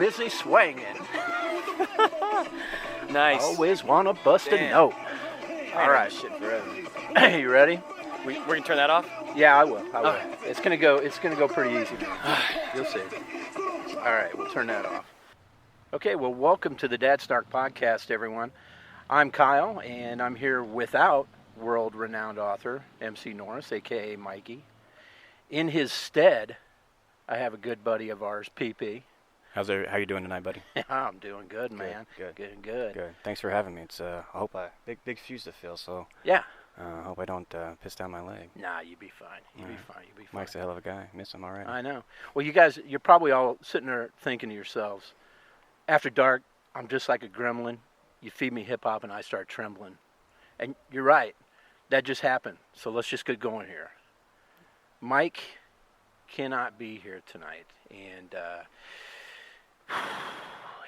busy swinging. Nice. Always want to bust a note. All right. Shit forever. You ready? We're gonna turn that off? Yeah, I will. Okay. It's gonna go pretty easy, man. You'll see. All right, we'll turn that off. Okay, well, welcome to the Dad Snark Podcast, everyone. I'm Kyle, and I'm here without world-renowned author MC Norris, aka Mikey. In his stead, I have a good buddy of ours, PP. How you doing tonight, buddy? I'm doing good, man. Good. Thanks for having me. It's I hope big shoes to fill. So Yeah. I hope I don't piss down my leg. Nah, you'll be fine. You'll be fine. Mike's a hell of a guy. Miss him already. I know. Well, you guys, you're probably all sitting there thinking to yourselves, after dark, I'm just like a gremlin. You feed me hip-hop and I start trembling. And you're right. That just happened. So let's just get going here. Mike cannot be here tonight. And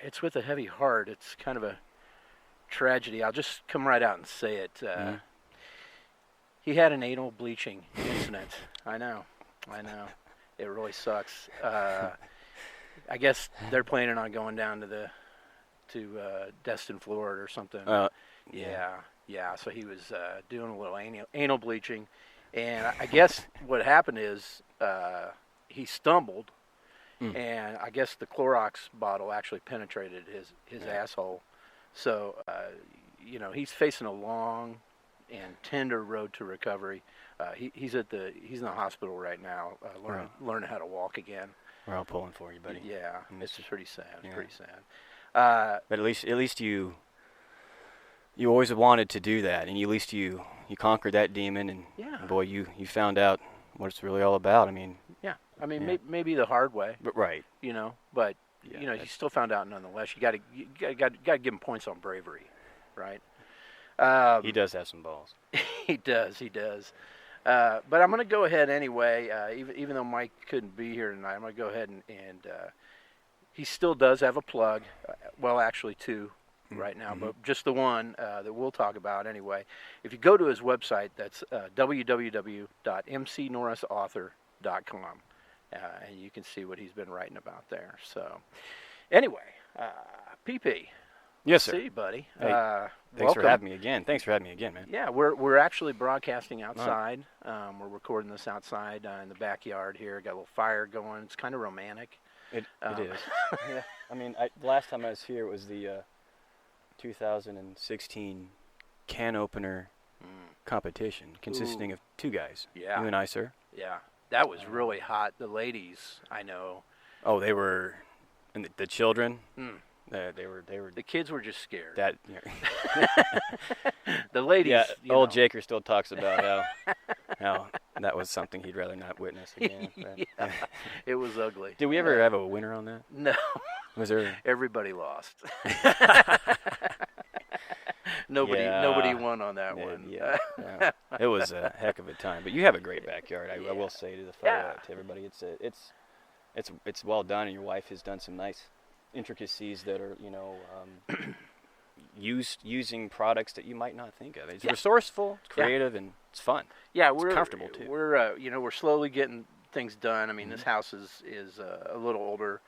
it's with a heavy heart. It's kind of a tragedy. I'll just come right out and say it. He had an anal bleaching incident. I know. It really sucks. I guess they're planning on going down to Destin, Florida or something. Yeah. So he was doing a little anal bleaching, and I guess what happened is he stumbled, and I guess the Clorox bottle actually penetrated his asshole. So he's facing a long and tender road to recovery. He's in the hospital right now, learning how to walk again. We're all pulling for you, buddy. Yeah, it's pretty sad. Yeah. Pretty sad. But at least you always wanted to do that, and at least you conquered that demon, and boy, you found out what it's really all about. I mean, maybe the hard way. But right. But you still found out nonetheless. You got to give him points on bravery, right? He does have some balls. He does. But I'm going to go ahead anyway, even though Mike couldn't be here tonight. I'm going to go ahead and he still does have a plug. Well, actually two right now, but just the one that we'll talk about anyway. If you go to his website, that's www.mcnorrisauthor.com, and you can see what he's been writing about there. So anyway, PP. Yes, sir. See, buddy. Hey, thanks for having me again. Man. Yeah, we're actually broadcasting outside. We're recording this outside in the backyard here. Got a little fire going. It's kind of romantic. It is. Yeah. I mean, the last time I was here was the 2016 can opener competition consisting of two guys. Yeah. You and I, sir. Yeah. That was really hot. The ladies, I know. Oh, they were, and the children. They were. The kids were just scared. The ladies. Yeah, old Jaker still talks about how that was something he'd rather not witness again. Yeah, it was ugly. Did we ever have a winner on that? No. Was there? Everybody lost. Nobody won on that one. Yeah. It was a heck of a time. But you have a great backyard. I will say to everybody, it's well done, and your wife has done some nice intricacies that are using products that you might not think of. It's resourceful, it's creative, and it's fun. Yeah, we're comfortable too. We're slowly getting things done. I mean, this house is a little older,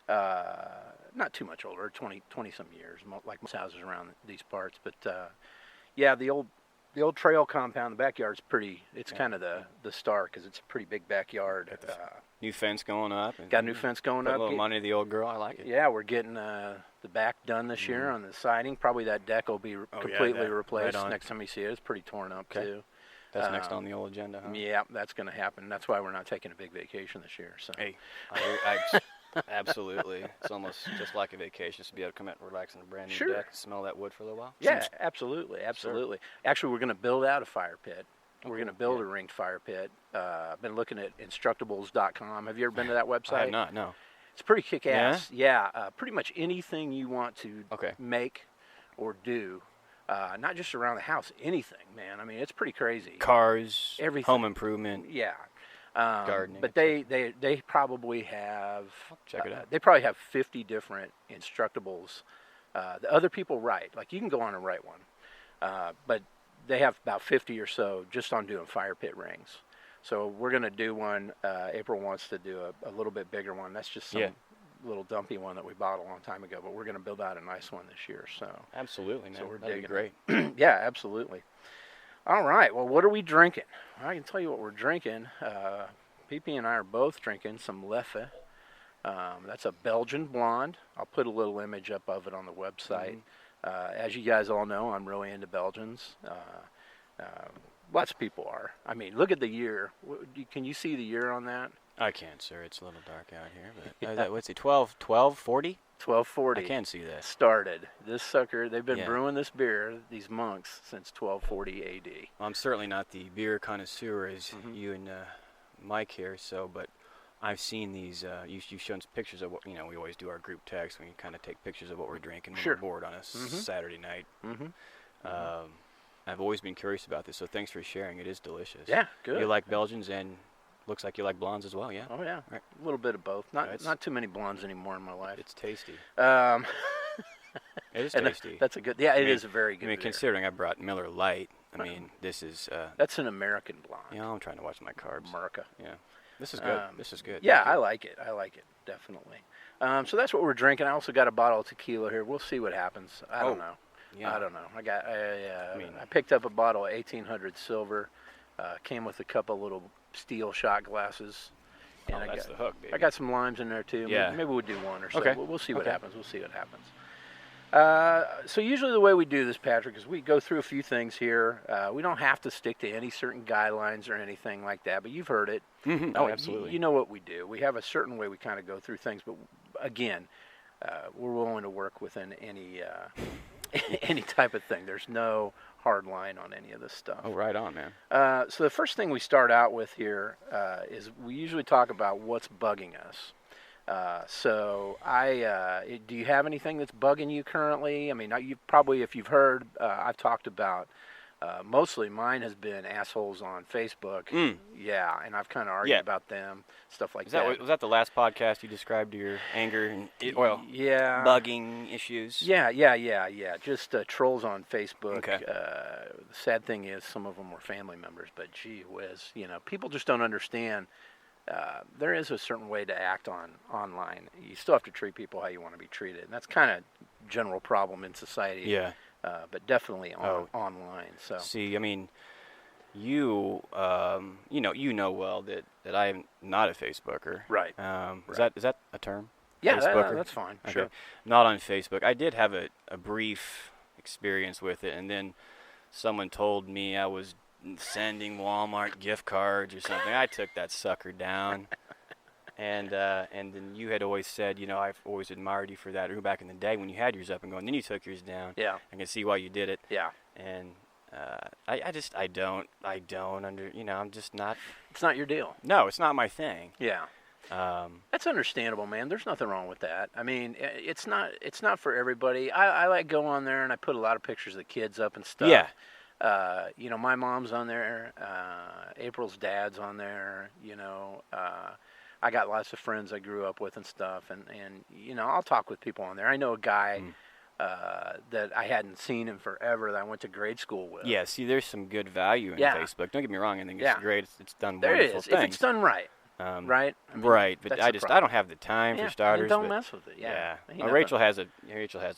not too much older, 20 some years, like most houses around these parts. But the old trail compound, the backyard's pretty. It's kind of the star because it's a pretty big backyard. New fence going up. Got a new fence going up. A little money to the old girl. I like it. Yeah, we're getting the back done this year on the siding. Probably that deck will be completely replaced next time you see it. It's pretty torn up too. That's next on the old agenda, huh? Yeah, that's going to happen. That's why we're not taking a big vacation this year. So. Hey, absolutely. It's almost just like a vacation, just to be able to come out and relax on a brand new deck, smell that wood for a little while. Yeah, absolutely. Sure. Actually, we're going to build out a fire pit. We're going to build a ringed fire pit. I've been looking at instructables.com. Have you ever been to that website? I have not, no. It's pretty kick-ass. Yeah, pretty much anything you want to make or do, not just around the house, anything, man. I mean, it's pretty crazy. Cars, everything. Home improvement. Yeah. Gardening. But they probably have... Check it out. They probably have 50 different instructables. The other people write. Like, you can go on and write one. But they have about 50 or so just on doing fire pit rings. So we're going to do one. April wants to do a little bit bigger one. That's just some little dumpy one that we bought a long time ago, but we're going to build out a nice one this year. So absolutely, man. So we're That'd be digging great. Yeah, absolutely. All right. Well, what are we drinking? I can tell you what we're drinking. PP and I are both drinking some Leffe. That's a Belgian blonde. I'll put a little image up of it on the website. As you guys all know, I'm really into Belgians. Lots of people are. I mean, look at the year. Can you see the year on that? I can't, sir. It's a little dark out here. But what's it? 1240? 1240. I can see that. Started. This sucker, they've been brewing this beer, these monks, since 1240 AD. Well, I'm certainly not the beer connoisseur as you and Mike here, but I've seen these. You've shown us pictures of what, we always do our group text. We kind of take pictures of what we're drinking when we're bored on a Saturday night. I've always been curious about this, so thanks for sharing. It is delicious. Yeah, good. You like Belgians, and looks like you like blondes as well, yeah? Oh, yeah. Right. A little bit of both. Not too many blondes anymore in my life. It's tasty. It is tasty. That's a good. Yeah, it is a very good. I mean, beer. Considering I brought Miller Lite, I mean, this is. That's an American blonde. Yeah, I'm trying to watch my carbs. America. Yeah. This is good. This is good. Yeah, I like it. I like it, definitely. So that's what we're drinking. I also got a bottle of tequila here. We'll see what happens. I don't know. Yeah. I don't know. I picked up a bottle of 1800 silver. Came with a couple little steel shot glasses. And that's the hook, baby. I got some limes in there too. Yeah. Maybe we'll do one or so. Okay. We'll see what happens. We'll see what happens. So usually the way we do this, Patrick, is we go through a few things here. We don't have to stick to any certain guidelines or anything like that, but you've heard it. Oh, absolutely. You know what we do. We have a certain way we kind of go through things, but again, we're willing to work within any any type of thing. There's no hard line on any of this stuff. Oh, right on, man. So the first thing we start out with here is we usually talk about what's bugging us. Do you have anything that's bugging you currently? I mean, you probably, if you've heard, I've talked about, mostly mine has been assholes on Facebook. Yeah, and I've kind of argued about them, stuff like that. Was that the last podcast you described your anger and bugging issues? Yeah. Just trolls on Facebook. Okay. The sad thing is some of them were family members, but gee whiz, people just don't understand. There is a certain way to act online. You still have to treat people how you want to be treated, and that's kind of general problem in society. Yeah. But definitely online. So see, I mean, you know well that I am not a Facebooker. Right. Is that a term? Yeah, that's fine. Okay. Sure. Not on Facebook. I did have a brief experience with it, and then someone told me I was sending Walmart gift cards or something. I took that sucker down. And then you had always said, I've always admired you for that. Or back in the day when you had yours up and going, then you took yours down. Yeah. I can see why you did it. Yeah. And I don't I'm just not. It's not your deal. No, it's not my thing. Yeah. That's understandable, man. There's nothing wrong with that. I mean, it's not for everybody. I like go on there and I put a lot of pictures of the kids up and stuff. Yeah. My mom's on there. April's dad's on there. I got lots of friends I grew up with and stuff, and I'll talk with people on there. I know a guy that I hadn't seen in forever that I went to grade school with. Yeah, see, there's some good value in Facebook. Don't get me wrong. I think it's great. It's done there wonderful is. things. If it's done right. Right? I mean, right, but I don't have the time for starters. Don't mess with it. Yeah. Rachel has a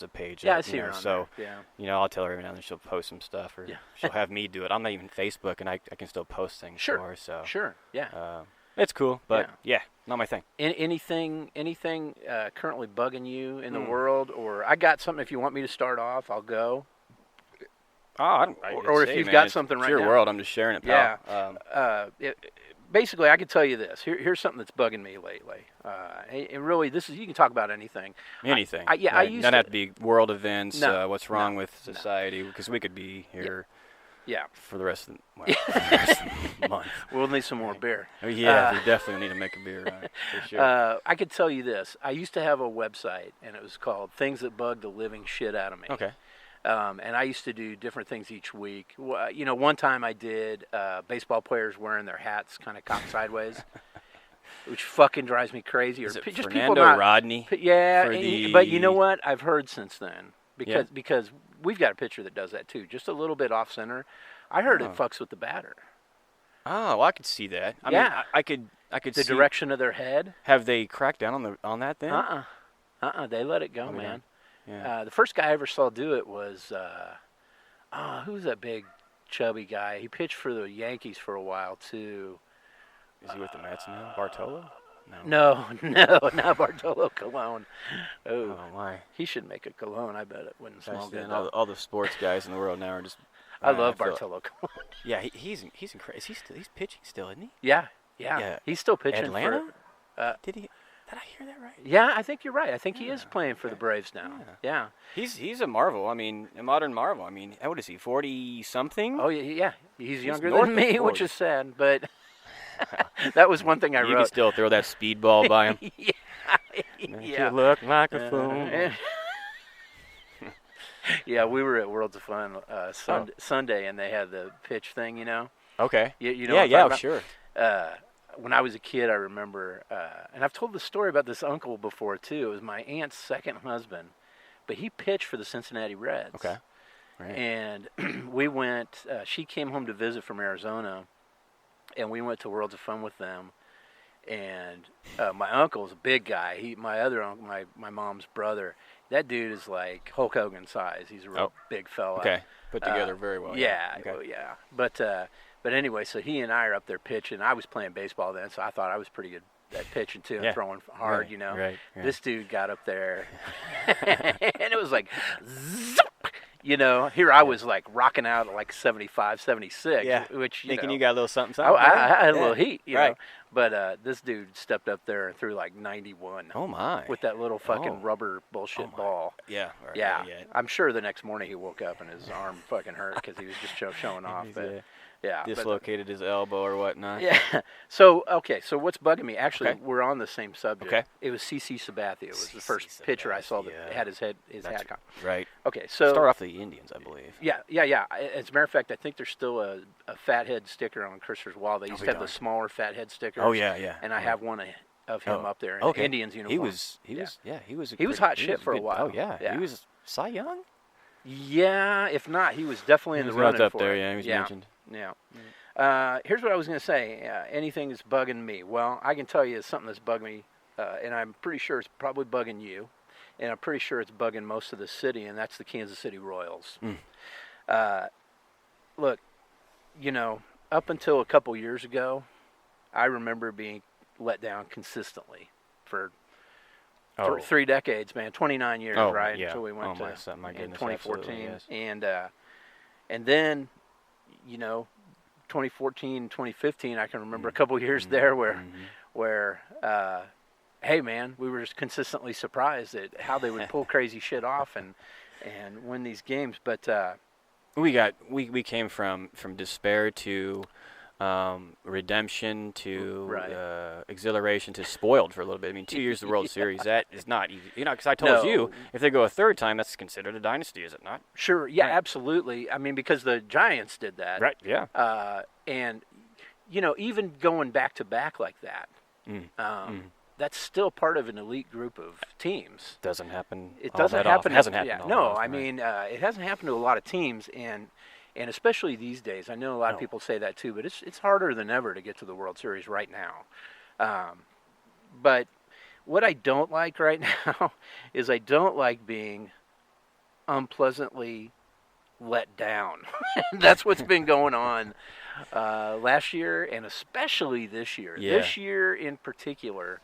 page. Yeah, I see her on so, there. Yeah. I'll tell her every now and then she'll post some stuff, or she'll have me do it. I'm not even Facebook, and I can still post things for her. So sure. Yeah. It's cool, but not my thing. Anything currently bugging you in the world, or I got something. If you want me to start off, I'll go. Or if you've got something right now. It's your world. I'm just sharing it, pal. Yeah. Basically, I can tell you this. Here's something that's bugging me lately. And really, you can talk about anything. Anything. I used to. Not have to be world events, what's wrong with society, because we could be here for the rest of the month. We'll need some more beer. Yeah, we definitely need to make a beer, for sure. I could tell you this. I used to have a website, and it was called Things That Bug the Living Shit Out of Me. Okay. And I used to do different things each week. One time I did baseball players wearing their hats kind of cocked sideways, which fucking drives me crazy. Or Is it just Fernando people Rodney? Yeah, but you know what? I've heard since then because we've got a pitcher that does that too, just a little bit off center. I heard it fucks with the batter. Oh, well, I could see that. I mean, I could the see direction of their head. Have they cracked down on that then? They let it go, Oh, they man. Yeah. The first guy I ever saw do it was who was that big chubby guy? He pitched for the Yankees for a while too. Is he with the Mets now? Bartolo? No, not Bartolo Colon. Oh, Oh my! he should make a cologne. I bet it wouldn't smell good. All the sports guys in the world now are just. I love Bartolo Colon. Yeah, he's incredible. He's pitching still, isn't he? Yeah. Yeah. He's still pitching Atlanta? for. Did I hear that right? Yeah, I think you're right. I think he is playing for the Braves now. Yeah. He's a marvel. I mean, a modern marvel. I mean, what is he? 40 something? Oh yeah. He's younger north than of me, 40. which is sad. But that was one thing I You wrote. can still throw that speedball by him. Yeah. You look like a fool. Yeah, we were at Worlds of Fun Sunday, and they had the pitch thing. You know. Okay. You know. What I'm Yeah, talking about? sure. When I was a kid, I remember, and I've told the story about this uncle before too. It was my aunt's second husband, but he pitched for the Cincinnati Reds. Okay. Right. And we went. She came home to visit from Arizona, and we went to Worlds of Fun with them. And my uncle's a big guy. My other uncle, my mom's brother, that dude is like Hulk Hogan size. He's a real big fella. Okay. Put together very well. Yeah. Okay. Well, yeah. But anyway, so he and I are up there pitching. I was playing baseball then, so I thought I was pretty good at pitching too and throwing hard, right, you know. Right. This dude got up there, and it was like, zip, you know. Here I was like rocking out at like 75, 76, which thinking know, you got a little something. Something I had a little heat, you know. But this dude stepped up there and threw like 91. Oh my! With that little fucking rubber bullshit ball. Yeah. Right, yeah. I'm sure the next morning he woke up and his arm fucking hurt because he was just showing off. But dislocated his elbow or whatnot. Yeah. So what's bugging me? Actually, we're on the same subject. Okay. It was CC Sabathia. It was the first pitcher I saw that had his hat on. Right. Okay. So start off the Indians, I believe. Yeah. As a matter of fact, I think there's still a fathead sticker on Christopher's wall. They used to have the smaller fathead stickers. Oh yeah. And I have one of him up there in the Indians uniform. He was hot shit for a while. Oh yeah. He was Cy Young. Yeah. If not, he was definitely in the running up for there. it. Yeah, he was mentioned. Yeah. Here's what I was going to say. Anything that's bugging me. Well, I can tell you something that's bugging me, and I'm pretty sure it's probably bugging you, and I'm pretty sure it's bugging most of the city, and that's the Kansas City Royals. Look, you know, up until a couple years ago, I remember being let down consistently for 3 decades, man, 29 years, right? Yeah. Until we went to my goodness, 2014. Yes. And then, you know, 2014, 2015, I can remember a couple years there where hey man, we were just consistently surprised at how they would pull crazy shit off and win these games. But we came from despair to redemption to exhilaration to spoiled for a little bit. I mean, 2 years of the World Series, that is not easy. You know, because I told you, if they go a third time, that's considered a dynasty, is it not? Sure, yeah, absolutely. I mean, because the Giants did that. Right, yeah. And, you know, even going back-to-back like that, that's still part of an elite group of teams. Doesn't happen. It doesn't happen. It hasn't happened. Yeah, no, I mean, it hasn't happened to a lot of teams, and especially these days. I know a lot of people say that too, but it's harder than ever to get to the World Series right now. But what I don't like right now is I don't like being unpleasantly let down. That's what's been going on last year and especially this year. Yeah. This year in particular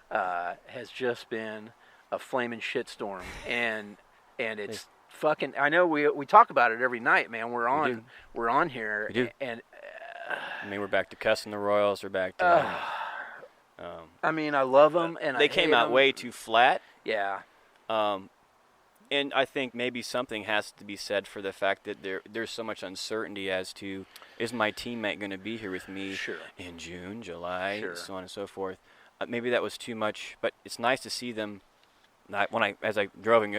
has just been a flaming shitstorm, and it's fucking. I know we talk about it every night, man. We're on here, and I mean, we're back to cussing the Royals. We're back to. I mean, I love them, and they came out way too flat. Yeah. And I think maybe something has to be said for the fact that there's so much uncertainty as to, is my teammate going to be here with me in June, July, so on and so forth. Maybe that was too much, but it's nice to see them. As I driving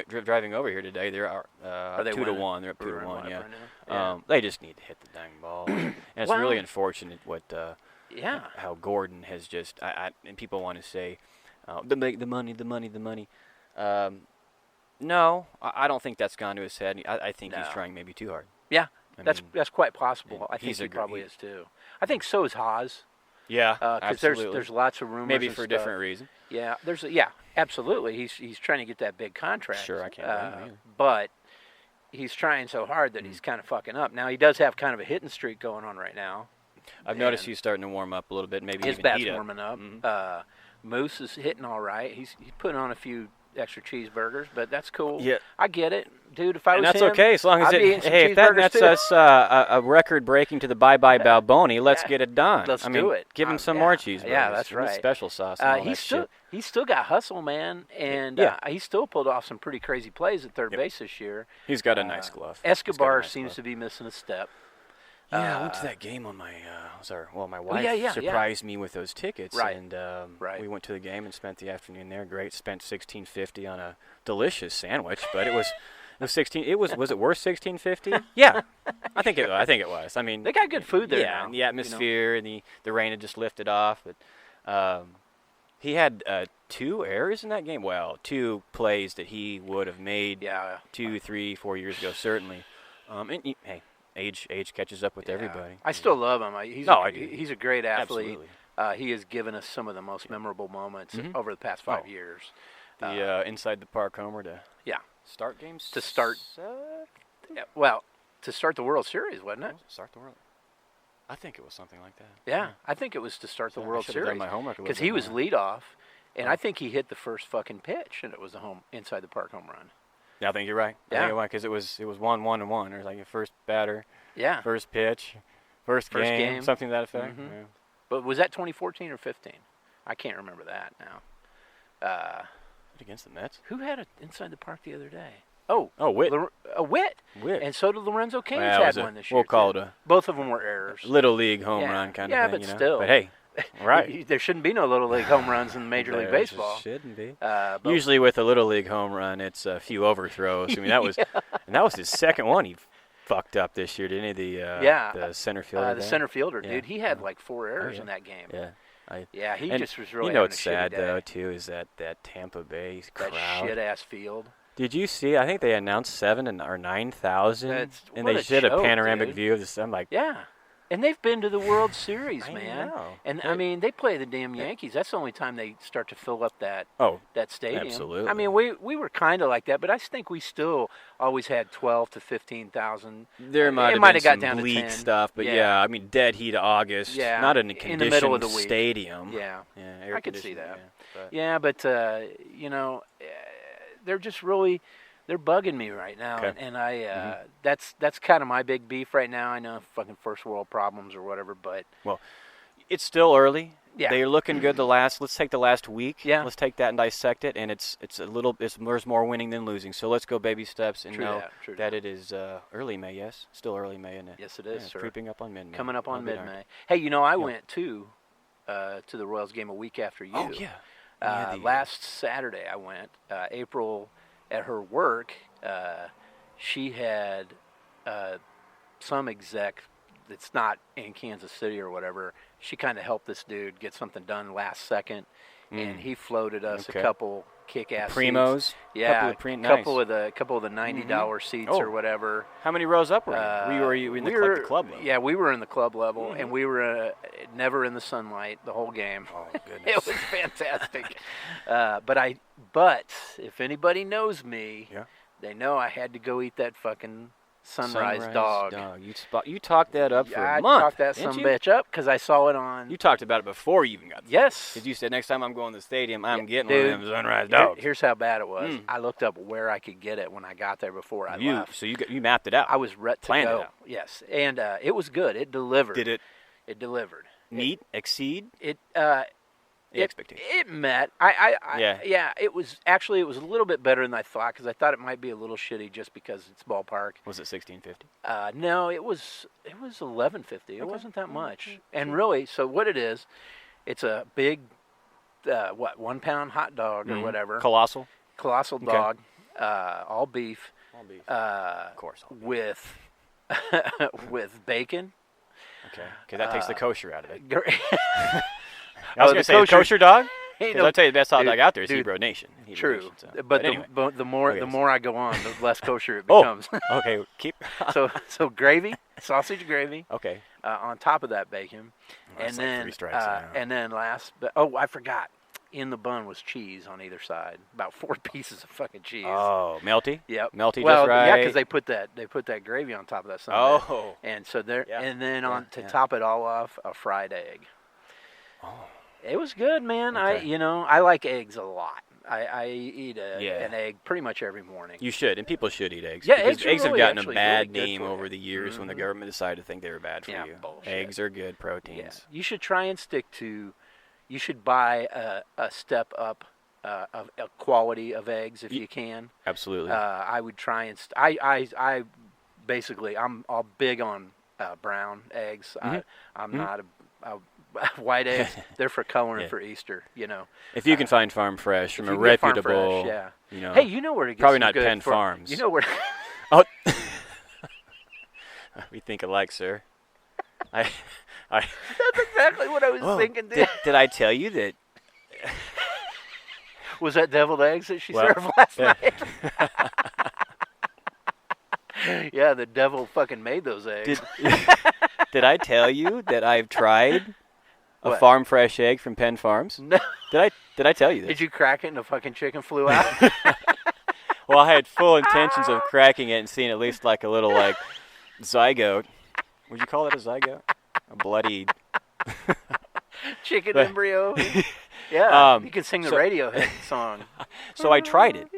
over here today, they're 2-1. They're up 2-1. Yeah. Yeah. They just need to hit the dang ball, and it's really unfortunate what. How Gordon has just. And people want to say, the money. No, I don't think that's gone to his head. I think he's trying maybe too hard. Yeah, that's quite possible. I think he probably is too. I think so is Haas. Yeah, Because absolutely. there's lots of rumors. Maybe and for a stuff. different reason. Yeah, absolutely. He's trying to get that big contract. Sure, I can't blame him either. But he's trying so hard that he's kind of fucking up. Now he does have kind of a hitting streak going on right now. I've noticed he's starting to warm up a little bit. Maybe his even bat's heat up. warming up. Mm-hmm. Moose is hitting all right. He's putting on a few extra cheeseburgers, but that's cool. Yeah. I get it, dude. If I was And that's him, okay, as long as I'd be eating some if that cheeseburgers, nets too. us a record breaking to the bye-bye Balboni, let's Yeah. get it done. Let's I mean, do it. Give him some Yeah. more cheeseburgers. Yeah, that's Give him right. Special sauce and all he's that still shit. he's still got hustle, man, and he's still pulled off some pretty crazy plays at third base this year. He's got a nice glove. Escobar seems to be missing a step. Yeah, I went to that game on my my wife surprised me with those tickets, Right. and Right. we went to the game and spent the afternoon there. Great, spent $16.50 on a delicious sandwich, but it was 16. Was it worth $16.50? Yeah, I think it was. I mean, They got good food there. Yeah, now, and the atmosphere and the rain had just lifted off. But he had 2 errors in that game. Well, 2 plays that he would have made 2, 3, 4 years ago, certainly. Hey. Age catches up with everybody. I still love him. He's a great athlete. He has given us some of the most memorable moments over the past 5 years. The inside the park homer to start games to start. To start the World Series, wasn't it? Start the World. I think it was something like that. Yeah, I think it was to start the World Series. Done my homework because he was leadoff, and I think he hit the first fucking pitch, and it was a inside the park home run. Yeah, I think you're right. Yeah, because it was 1-1-1. It was like your first batter. Yeah. First pitch. First game. Something to that effect. Mm-hmm. Yeah. But was that 2014 or 15? I can't remember that now. Against the Mets. Who had it inside the park the other day? Witt. Witt. Witt. And so did Lorenzo Cain's had one this year. We'll call it both of them were errors. Little league home run kind of thing. Yeah, but still. But hey. Right. There shouldn't be no Little League home runs in Major League Baseball. Shouldn't be. Usually with a Little League home run, it's a few overthrows. I mean, that was his second one he fucked up this year, didn't he? The center fielder. The center fielder, dude. He had like 4 errors in that game. Yeah. He just was really. You know having what's a sad shitty day. though too is that Tampa Bay crowd. That shit ass field. Did you see? I think they announced 7,000 or 9,000, and they did a panoramic view of this. I'm like, yeah. And they've been to the World Series, man. Know. And I mean, they play the damn Yankees. That's the only time they start to fill up that stadium. Absolutely. I mean, we were kind of like that, but I think we still always had 12 to 15,000. There might have been got some down to bleak 10. stuff, but I mean, dead heat of August. Yeah. Not in a in the middle of the conditioned week. stadium. Yeah. Air I could see that. Yeah, but they're just really. They're bugging me right now, Okay. and that's kind of my big beef right now. I know fucking first world problems or whatever, but it's still early. Yeah. They're looking good let's take the last week. Yeah. Let's take that and dissect it, and there's more winning than losing. So let's go baby steps and know that it is early May, yes? Still early May, isn't it? Yes, it is, it's sir. creeping up on mid-May. Coming up on mid-May. Hey, I went to the Royals game a week after you. Oh, yeah. Last Saturday I went. April, at her work, she had some exec that's not in Kansas City or whatever. She kind of helped this dude get something done last second, and he floated us a couple kick-ass Primos. seats. Yeah, couple of the $90 seats or whatever. How many rows up were you? Were you in the club level? Yeah, we were in the club level, and we were never in the sunlight the whole game. Oh goodness, it was fantastic. But if anybody knows me, they know I had to go eat that fucking sunrise dog. You talked that up for a month. I talked that bitch up because I saw it on. You talked about it before you even got there. Yes. Because you said next time I'm going to the stadium, I'm getting one of them sunrise dogs. Here's how bad it was. I looked up where I could get it when I got there before I left. So you mapped it out. I was ready to Planned go. it out. Yes, and it was good. It delivered. Did it? It delivered. Exceed? The expectation. It met. It was a little bit better than I thought because I thought it might be a little shitty just because it's ballpark. Was it $16.50? No, it was $11.50. It wasn't that much. And really, so what it is, it's a big 1 pound hot dog or whatever. Colossal dog, all beef. All beef. Of course. All beef. with bacon. Okay, that takes the kosher out of it. I I was going to say kosher dog? Because I'll tell you, the best hot dog out there is dude, Hebrew Nation. True, Nation, but anyway. the more I go on, the less kosher it becomes. Okay, keep. so gravy, sausage gravy. Okay. On top of that bacon, Well, and like then 3 strikes now. and then last, but I forgot. In the bun was cheese on either side, about 4 pieces of fucking cheese. Oh, melty. Yep. Melty well, just right. yeah, because they put that gravy on top of that. Oh. And so there, Yeah. and then Yeah. top it all off, a fried egg. Oh. It was good, man. Okay. I like eggs a lot. I eat Yeah. an egg pretty much every morning. You should, and people should eat eggs. Yeah, because eggs have really gotten a actually bad really good name for over you. the years when the government decided to think they were bad for Yeah, you. bullshit. Eggs are good Yeah. proteins. You should try and stick to. You should buy a step up of a quality of eggs if you can. Absolutely. I would try and I basically I'm all big on brown eggs. Mhm. I'm not a white eggs. They're for coloring Yeah. for Easter. If you can find farm fresh from if a you can get farm reputable, fresh, Hey, you know where to get probably some not good Penn Farms. You know where? Oh, we think alike, sir. I That's exactly what I was thinking. Dude. did I tell you that? Was that deviled eggs that she Well, served last yeah. night? Yeah, the devil fucking made those eggs. Did I tell you that I've tried a What? farm fresh egg from Penn Farms? No. Did I tell you this? Did you crack it and the fucking chicken flew out? Well, I had full intentions of cracking it and seeing at least like a little like zygote. Would you call that a zygote? A bloody Chicken But- embryo. Yeah, you can sing the so- Radiohead song. So I tried it,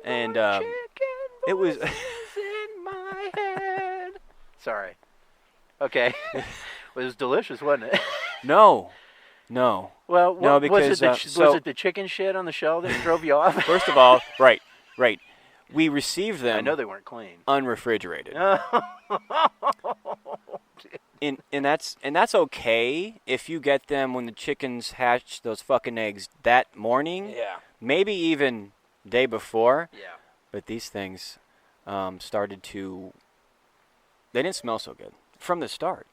and Chicken it was. voices in my head. Sorry. Okay. Well, it was delicious, wasn't it? No. Well, No, was because, was it the chicken shit on the shell that drove you off? First of all, right. We received them I know they weren't clean. unrefrigerated. And that's okay if you get them when the chickens hatch those fucking eggs that morning, Yeah. maybe even day before. Yeah. But these things started to. They didn't smell so good from the start,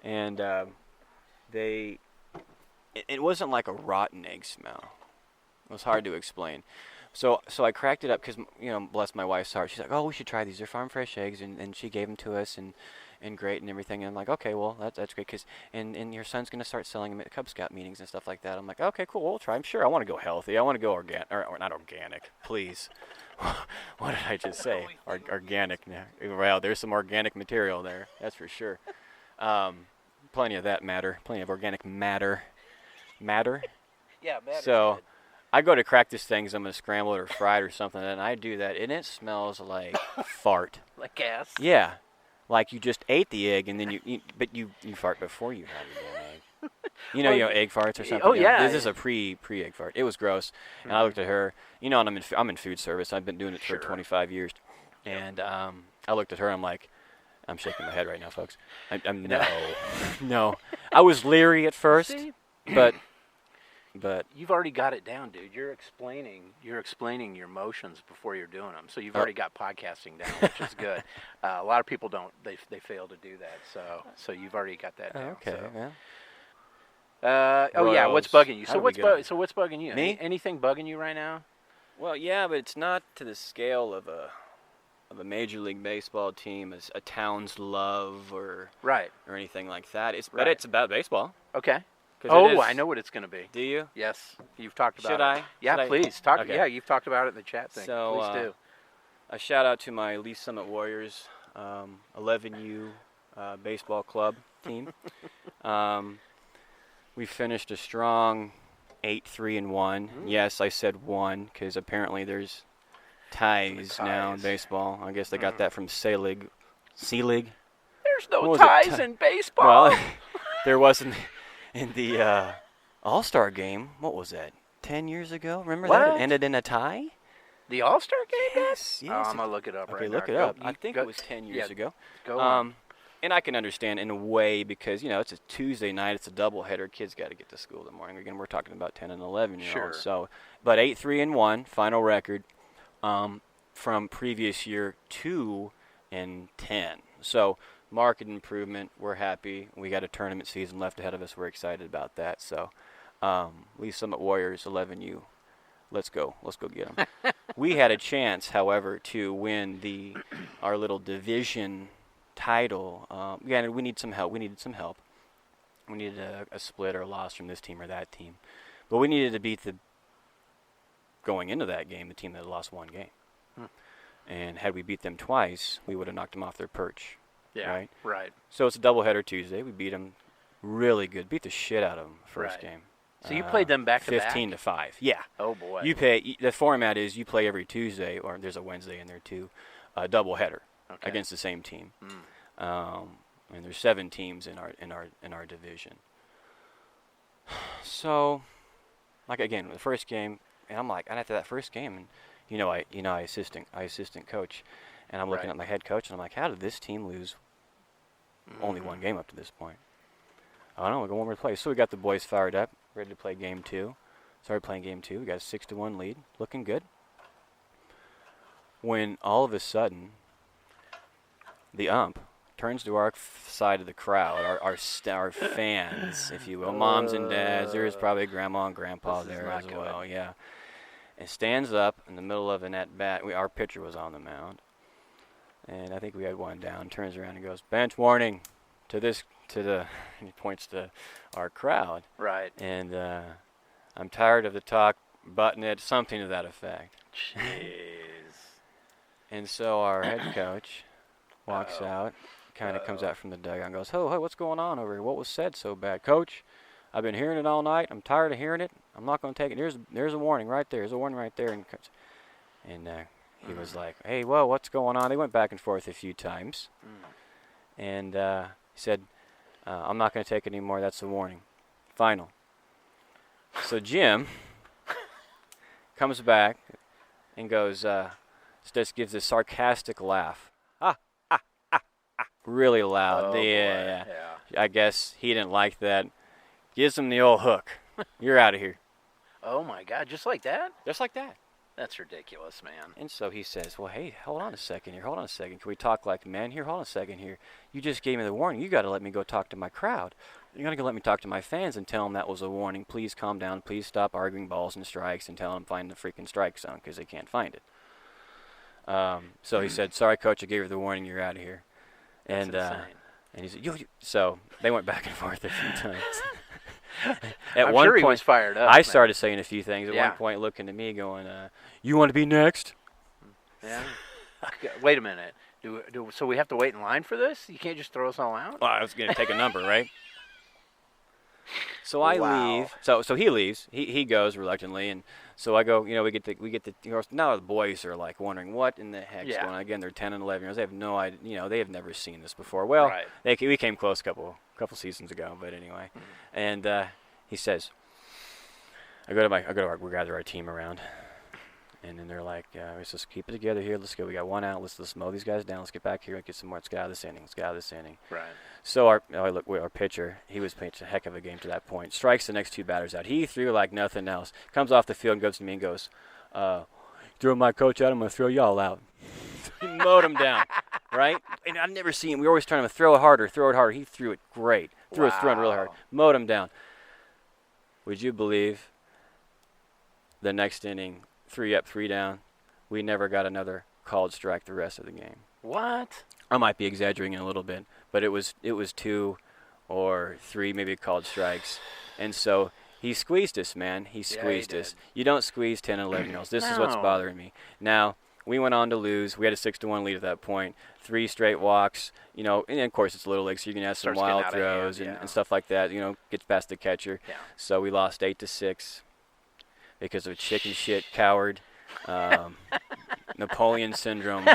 and it wasn't like a rotten egg smell. It was hard to explain. So I cracked it up because, bless my wife's heart. She's like, oh, we should try these. They're farm fresh eggs, and she gave them to us, and great and everything. And I'm like, okay, well, that's great, because and your son's going to start selling them at Cub Scout meetings and stuff like that. I'm like, okay, cool, we'll try them. Sure, I want to go healthy. I want to go organic, or not organic, please. What did I just say? Organic now. Well, there's some organic material there, that's for sure. Plenty of that matter. Plenty of organic matter. Matter? Yeah, man. So I go to crack this thing 'cause I'm going to scramble it or fry it or something, and I do that, and it smells like fart. Like gas. Yeah. Like you just ate the egg, and then you fart before you had the damn egg. You know, egg farts or something. Oh, yeah. This is a pre-egg fart. It was gross. And I looked at her. And I'm in food service. I've been doing it for 25 years. And I looked at her. I'm like, I'm shaking my head right now, folks. I'm no. I was leery at first, See? but You've already got it down, dude. You're explaining your motions before you're doing them. So you've already got podcasting down, which is good. A lot of people don't. They fail to do that. So you've already got that down. okay. So. Yeah. Yeah. What's Rose. bugging you? How So did we what's get on? bugging you? Me? Anything bugging you right now? Well, yeah, but it's not to the scale of a Major League Baseball team, as a town's love or Right. anything like that. But Right. it's about baseball. Okay. 'Cause Oh, it is- I know what it's going to be. Do you? Yes, you've talked about Should it. I? Yeah, Should I? please talk. Okay. Yeah, you've talked about it in the chat thing. So, please do. A shout out to my Lee Summit Warriors 11U baseball club team. We finished a strong 8-3-1. Yes, I said 1 because apparently there's ties now in ties. baseball. I guess they got that from C-League. C-League? There's no what was it? ties in baseball. Well, there wasn't in the All-Star game. What was that? 10 years ago? Remember that? What? It ended in a tie? The All-Star game? Yes. Oh, I'm gonna look it up right now. Okay, look it Go- up. I think it was 10 years ago. Go on. And I can understand in a way because, it's a Tuesday night, it's a doubleheader. Kids got to get to school in the morning. Again, we're talking about 10 and 11-year-olds. Sure. So, but 8-3-1, final record from previous year 2-10. So, market improvement. We're happy. We got a tournament season left ahead of us. We're excited about that. So, Lee Summit Warriors 11U. Let's go get them. We had a chance, however, to win our little division title. Again, we need some help. We needed a split or a loss from this team or that team. But we needed to beat going into that game, the team that had lost one game. And had we beat them twice, we would have knocked them off their perch. Yeah, right. So it's a doubleheader Tuesday. We beat them really good. Beat the shit out of them first game. So you played them back to back? 15-5. Yeah. Oh, boy. The format is you play every Tuesday, or there's a Wednesday in there too, a doubleheader against the same team. And there's 7 teams in our division. So, like again, the first game, and I'm like, and after that first game, and I assistant coach, and I'm looking at my head coach, and I'm like, how did this team lose only one game up to this point? I don't know. We got one more play. So we got the boys fired up, ready to play game 2. Started playing game 2. We got a 6-1 lead, looking good. When all of a sudden, the ump turns to our side of the crowd, our fans, if you will, moms and dads. There's probably grandma and grandpa there as well. Yeah, and stands up in the middle of an at bat. Our pitcher was on the mound, and I think we had one down. Turns around and goes, "Bench warning," and he points to our crowd. Right. And I'm tired of the talk, button it, something to that effect. Jeez. And so our head coach walks out, kind of comes out from the dugout and goes, "Oh, what's going on over here? What was said so bad? Coach, I've been hearing it all night. I'm tired of hearing it. I'm not going to take it. There's a warning right there. There's a warning right there." And he was like, "Hey, well, what's going on?" They went back and forth a few times. And he said, "I'm not going to take it anymore. That's the warning. Final." So Jim comes back and goes, just gives this sarcastic laugh. Really loud. Oh, yeah. I guess he didn't like that. Gives him the old hook. You're out of here. Oh, my God. Just like that? Just like that. That's ridiculous, man. And so he says, "Well, hey, hold on a second here. Hold on a second. Can we talk like men here? Hold on a second here. You just gave me the warning. You got to let me go talk to my crowd. You got to let me talk to my fans and tell them that was a warning. Please calm down. Please stop arguing balls and strikes and tell them find the freaking strike zone because they can't find it." So he said, "Sorry, coach, I gave you the warning. You're out of here." And he said, So they went back and forth a few times. I'm sure he was fired up. I started saying a few things. At one point, looking at me, going, "You want to be next?" Yeah. Wait a minute. So we have to wait in line for this? You can't just throw us all out? Well, I was going to take a number, right? So I leave. So he leaves. He goes reluctantly, and so I go. We get the. Now the boys are like wondering what in the heck's going on. Again, they're 10 and 11 years. They have no idea. They have never seen this before. Well, we came close a couple seasons ago, but anyway. And he says, we gather our team around, and then they're like, let's just keep it together here. Let's go. We got one out. Let's mow these guys down. Let's get back here and get some more. Let's get out of this inning. Right. So our pitcher, he was pitching a heck of a game to that point. Strikes the next 2 batters out. He threw like nothing else. Comes off the field and goes to me and goes, "Throw my coach out. I'm going to throw y'all out." He mowed him down, right? And I've never seen him. We always trying to throw it harder. He threw it great. Threw his throwing really hard. Mowed him down. Would you believe the next inning, 3 up, 3 down, we never got another called strike the rest of the game? What? I might be exaggerating a little bit, but it was 2 or 3 maybe called strikes. And so he squeezed us, man. He squeezed us. You don't squeeze 10 and 11-year-olds. This is what's bothering me. Now, we went on to lose. We had a 6-1 lead at that point. 3 straight walks. And of course it's Little League, so you can have some wild throws and stuff like that. Gets past the catcher. Yeah. So we lost 8-6 because of a chicken shit coward, Napoleon syndrome,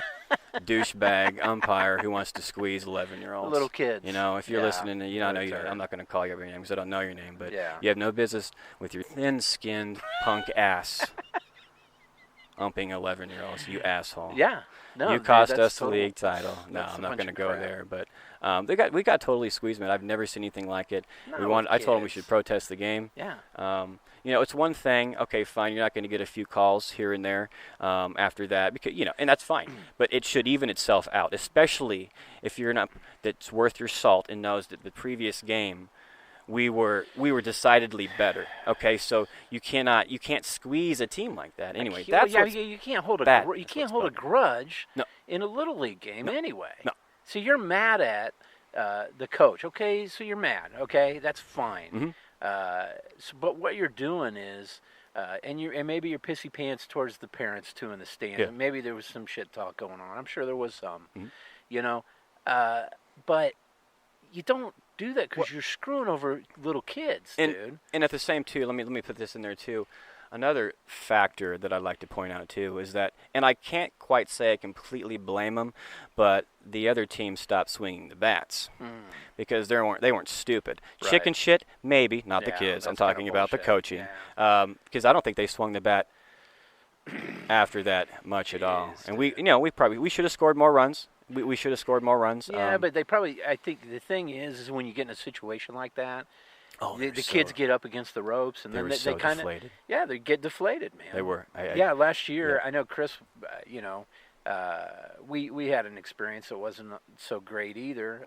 douchebag umpire who wants to squeeze 11-year-olds. Little kids. If you're listening, I'm not going to call you every name because I don't know your name, but you have no business with your thin-skinned punk ass umping 11-year-olds, you asshole. Yeah. No, you cost us the league title. No, I'm not going to go there, but we got totally squeezed, man. I've never seen anything like it. I told them we should protest the game. Yeah. It's one thing. Okay, fine. You're not going to get a few calls here and there after that, because and that's fine. But it should even itself out, especially if you're not that's worth your salt and knows that the previous game we were decidedly better. Okay, so you can't squeeze a team like that. Anyway, that's what's you can't hold a grudge No. in a little league game anyway. No. So you're mad at the coach. Okay, so you're mad. Okay, that's fine. But what you're doing is, and maybe you're pissy pants towards the parents too in the stands. Yeah. And maybe there was some shit talk going on. I'm sure there was some. Mm-hmm. You know, but you don't do that because you're screwing over little kids, dude. And at the same too, let me put this in there too. Another factor that I'd like to point out too is that, and I can't quite say I completely blame them, but the other team stopped swinging the bats because they weren't stupid. Right. Chicken shit, maybe not the Yeah, kids. I'm that's kinda talking about the bullshit. coaching, Yeah. because I don't think they swung the bat after that much at all. Jeez, And we should have scored more runs. We should have scored more runs. Yeah, but they probably. I think the thing is when you get in a situation like that, the so- kids get up against the ropes, and They then were they so kind of deflated. they get deflated, man. They were. Last year yeah. I know Chris. We had an experience that wasn't so great either.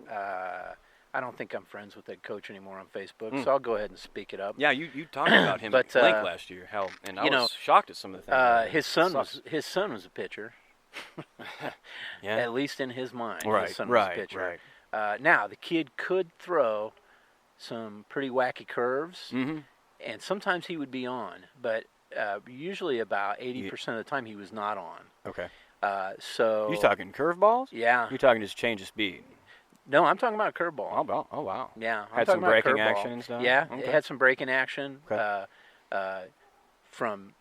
I don't think I'm friends with that coach anymore on Facebook, so I'll go ahead and speak it up. Yeah, you talked about him But, at length last year. And I was shocked at some of the things. His son was a pitcher. Yeah. At least in his mind, Right, his son right, was a pitcher. right. Now the kid could throw some pretty wacky curves, Mm-hmm. and sometimes he would be on, but usually about 80% of the time he was not on. Okay. So You talking curveballs? Yeah. You talking just change of speed? No, I'm talking about a curveball. Oh wow. Yeah, I'm Had talking some about a breaking curveball. action and stuff? Yeah, Okay. it had some breaking action. Okay. From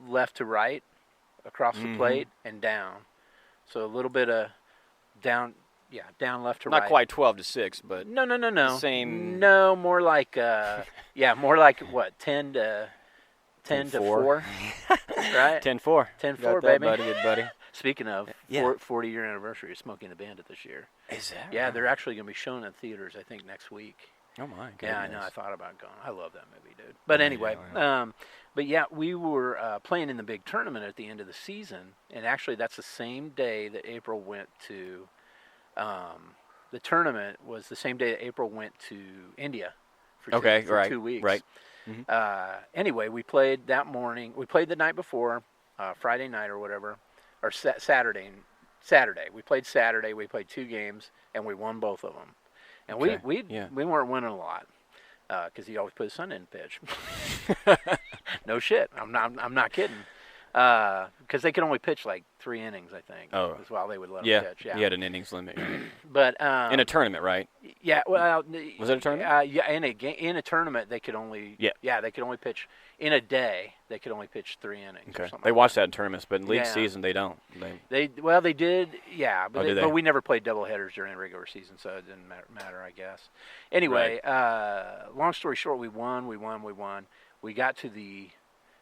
left to right, across the plate, and down. So a little bit of down left to right. Not quite 12-6, but No. the same. No, more like more like what 10 to 10-4. 4, right? 10-4. 10-4, Got that, baby. buddy, good buddy. Speaking of, Yeah. 40-year anniversary of Smokey and the Bandit this year. Is that? Yeah, right? they're actually going to be shown in theaters, I think, next week. Oh my goodness. Yeah, I know. I thought about going. I love that movie, dude. But anyway, but yeah, we were playing in the big tournament at the end of the season, and actually that's the same day that April went to. The tournament was the same day that April went to India for, right, 2 weeks. right. Anyway, we played that morning. We played the night before, Friday night or whatever, or Saturday. Saturday. We played Saturday. We played 2 games, and we won both of them. And we weren't winning a lot because he always put his son in pitch. No shit. I'm not kidding. Because they could only pitch like 3 innings, I think. Oh. Is while they would let Yeah. them pitch. Yeah. He had an innings limit. But In a tournament, right? yeah. Well, Was it a tournament? yeah. In a tournurnament, they could only they could only pitch in a day. They could only pitch 3 innings. Okay. Or something They like watch that in tournaments, but in league Yeah. season they don't. They did, yeah, but, did they? but we never played double headers during the regular season, so it didn't matter, I guess. Anyway, long story short, we won. We got to the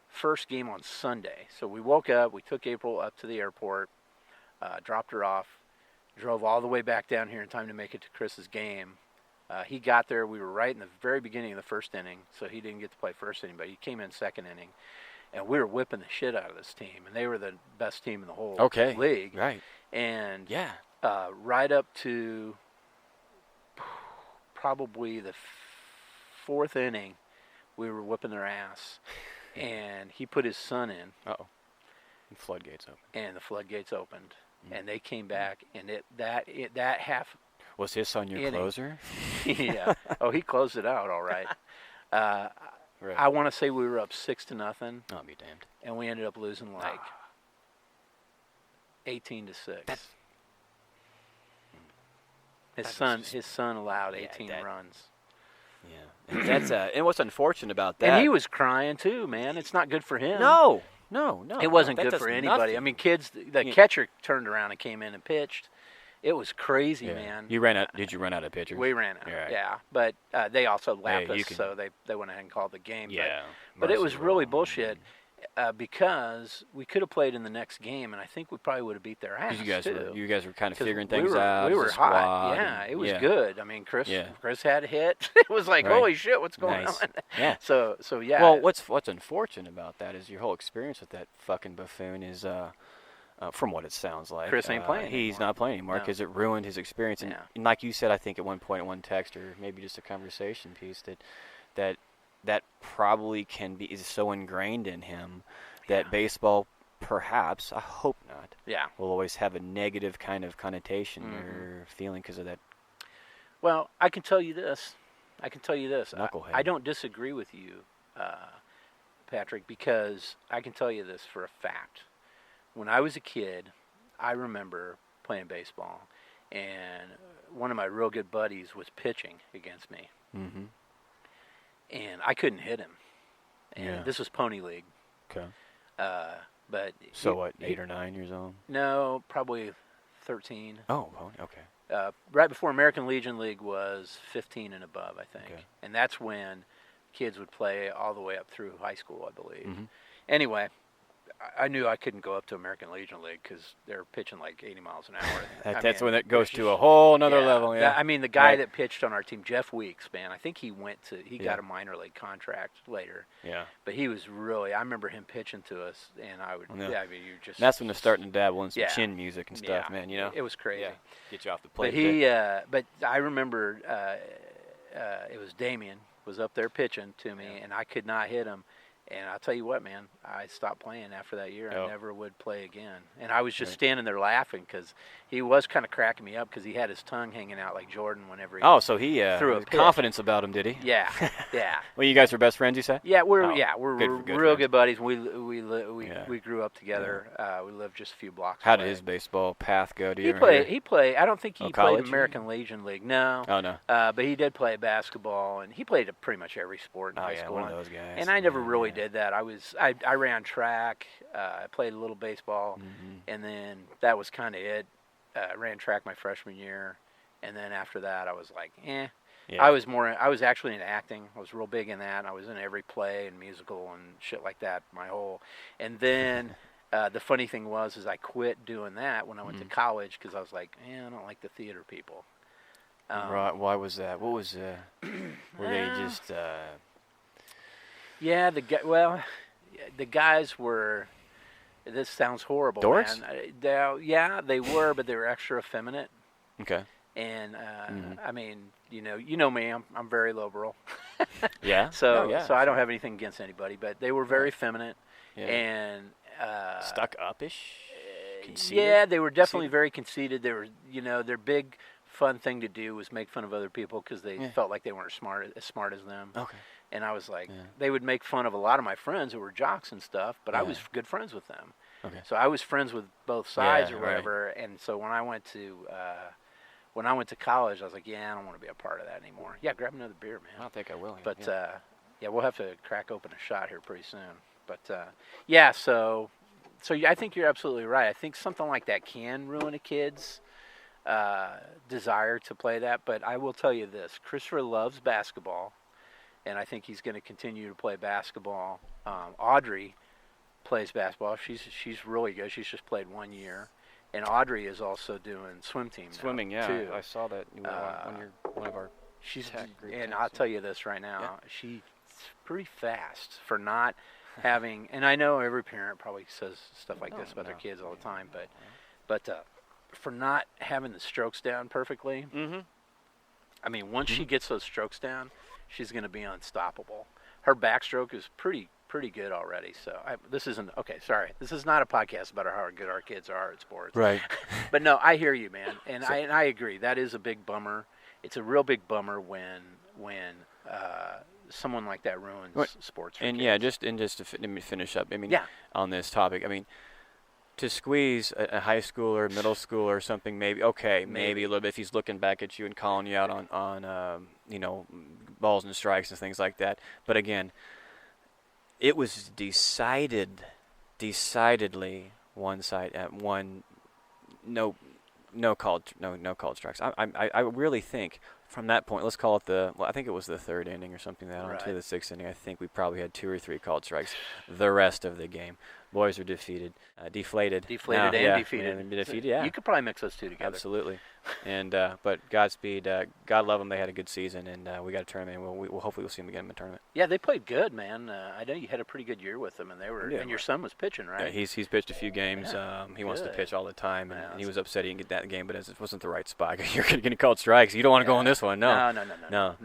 first game on Sunday, so we woke up. We took April up to the airport, dropped her off, drove all the way back down here in time to make it to Chris's game. He got there. We were right in the very beginning of the first inning, so he didn't get to play first inning, but he came in second inning. And we were whipping the shit out of this team, and they were the best team in the whole league. Right. And Yeah. right up to probably the 4th inning, we were whipping their ass. And he put his son in, Uh-oh. And floodgates open. and the floodgates opened, and they came back, and that half. Was his son your inning- closer? Yeah. Oh, he closed it out all right. Right. I want to say we were up 6-0, I'll be damned. and we ended up losing like 18-6. His son allowed 18 runs. Yeah. And that's and what's unfortunate about that? And he was crying too, man. It's not good for him. No. It wasn't that good does for anybody. nothing. I mean, kids. The catcher turned around and came in and pitched. It was crazy, Yeah. man. You ran out. Did you run out of pitchers? We ran out. Right. Yeah, but they also lapped you us, can- so they went ahead and called the game. Yeah. But it was mercy really rule. bullshit because we could have played in the next game, and I think we probably would have beat their ass 'Cause too. you guys were kind of 'Cause figuring things we were, out. We as a were squad hot. Yeah, and- it was good. I mean, Chris had a hit. It was like, Right. holy shit, what's going Nice. on? Yeah. So yeah. Well, what's unfortunate about that is your whole experience with that fucking buffoon is from what it sounds like. Chris ain't playing He's anymore. not playing anymore No. because it ruined his experience. And, Yeah. and like you said, I think at one point in one text or maybe just a conversation piece that probably is so ingrained in him that Yeah. baseball, perhaps, I hope not, Yeah. will always have a negative kind of connotation Mm-hmm. or feeling because of that. Well, I can tell you this. Knucklehead. I don't disagree with you, Patrick, because I can tell you this for a fact. When I was a kid, I remember playing baseball, and one of my real good buddies was pitching against me, Mm-hmm. and I couldn't hit him. And Yeah. this was Pony League. Okay. But So what, 8 or 9 years old? No, probably 13. Oh, okay. Right before American Legion League was 15 and above, I think. Okay. And that's when kids would play all the way up through high school, I believe. Mm-hmm. Anyway, I knew I couldn't go up to American Legion League because they're pitching like 80 miles an hour. That's when it goes to a whole nother level. Yeah. I mean, the guy Right. that pitched on our team, Jeff Weeks, man, I think he Yeah. got a minor league contract later. Yeah. But he was really, I remember him pitching to us, and I would, Yeah. I mean, you just. And that's when they're starting to dabble in some Yeah. chin music and stuff, Yeah. man. You know, It was crazy. Yeah. Get you off the plate. But I remember it was Damien was up there pitching to me, Yeah. and I could not hit him. And I'll tell you what, man, I stopped playing after that year. Oh. I never would play again. And I was just Right. standing there laughing because he was kind of cracking me up because he had his tongue hanging out like Jordan whenever he. Oh, so he threw a had pitch. confidence about him, did he? Yeah, yeah. Well, you guys were best friends, you said? Yeah, we're Oh, good real friends. good buddies. Yeah. We grew up together. We lived just a few blocks How away. did his baseball path go? Do you He ever played. hear? He played. I don't think he Oh, played college? American Legion League. No. Oh no. But he did play basketball, and he played pretty much every sport in Oh high yeah, school. one of those guys. And I never Yeah, really yeah. did that. I ran track. I played a little baseball, Mhm. and then that was kind of it. Ran track my freshman year, and then after that, I was like, eh. Yeah. I was actually in acting. I was real big in that. I was in every play and musical and shit like that. And then the funny thing is I quit doing that when I went to college because I was like, I don't like the theater people. Right. Why was that? What was? Were they just? Yeah, the guys were. This sounds horrible, Dorks? man. They were, but they were extra effeminate. Okay. And I mean, you know me. I'm very liberal. Yeah. So Oh, yeah. so I don't have anything against anybody, but they were very feminine Yeah. and Stuck upish. Conceited? yeah, they were definitely Conceited? very conceited. They were, their big fun thing to do was make fun of other people because they Yeah. felt like they weren't as smart as them. Okay. And I was like, Yeah. they would make fun of a lot of my friends who were jocks and stuff, but I Yeah. was good friends with them. Okay. So I was friends with both sides Yeah, or whatever. And so when I went to college, I was like, I don't want to be a part of that anymore. Yeah, grab another beer, man. I don't think I will. But yeah. we'll have to crack open a shot here pretty soon. But so I think you're absolutely right. I think something like that can ruin a kid's desire to play that. But I will tell you this: Christopher loves basketball, and I think he's going to continue to play basketball. Audrey plays basketball. She's really good. She's just played 1 year. And Audrey is also doing swim team now, Swimming, yeah. too. I saw that. You were one of our. She's tech group and texts, I'll yeah. tell you this right now. She's pretty fast for not having. And I know every parent probably says stuff like this about their kids all the time, but for not having the strokes down perfectly. Mm-hmm. I mean, once she gets those strokes down, she's going to be unstoppable. Her backstroke is pretty good already. So this isn't okay. Sorry, this is not a podcast about how good our kids are at sports. Right. But no, I hear you, man, and I agree. That is a big bummer. It's a real big bummer when someone like that ruins sports for And kids. just to let me finish up. I mean, Yeah. on this topic. I mean, to squeeze a high schooler, middle schooler, or something, maybe a little bit if he's looking back at you and calling you out on balls and strikes and things like that. But again, it was decidedly one side at one. No called strikes. I really think from that point, let's call it I think it was the third inning or something like that, on to the sixth inning. I think we probably had 2 or 3 called strikes. The rest of the game, boys are deflated. Deflated and defeated. Yeah. You could probably mix those two together. Absolutely. And but Godspeed. God love them. They had a good season, and we got a tournament. And we'll hopefully we'll see them again in the tournament. Yeah, they played good, man. I know you had a pretty good year with them, and they were. Yeah, and your son was pitching, right? Yeah, he's pitched a few games. Yeah, he wants to good. pitch all the time, Yeah, and he was upset he didn't get that game, but it wasn't the right spot. You're getting called strikes. You don't want to go on this one, no. No.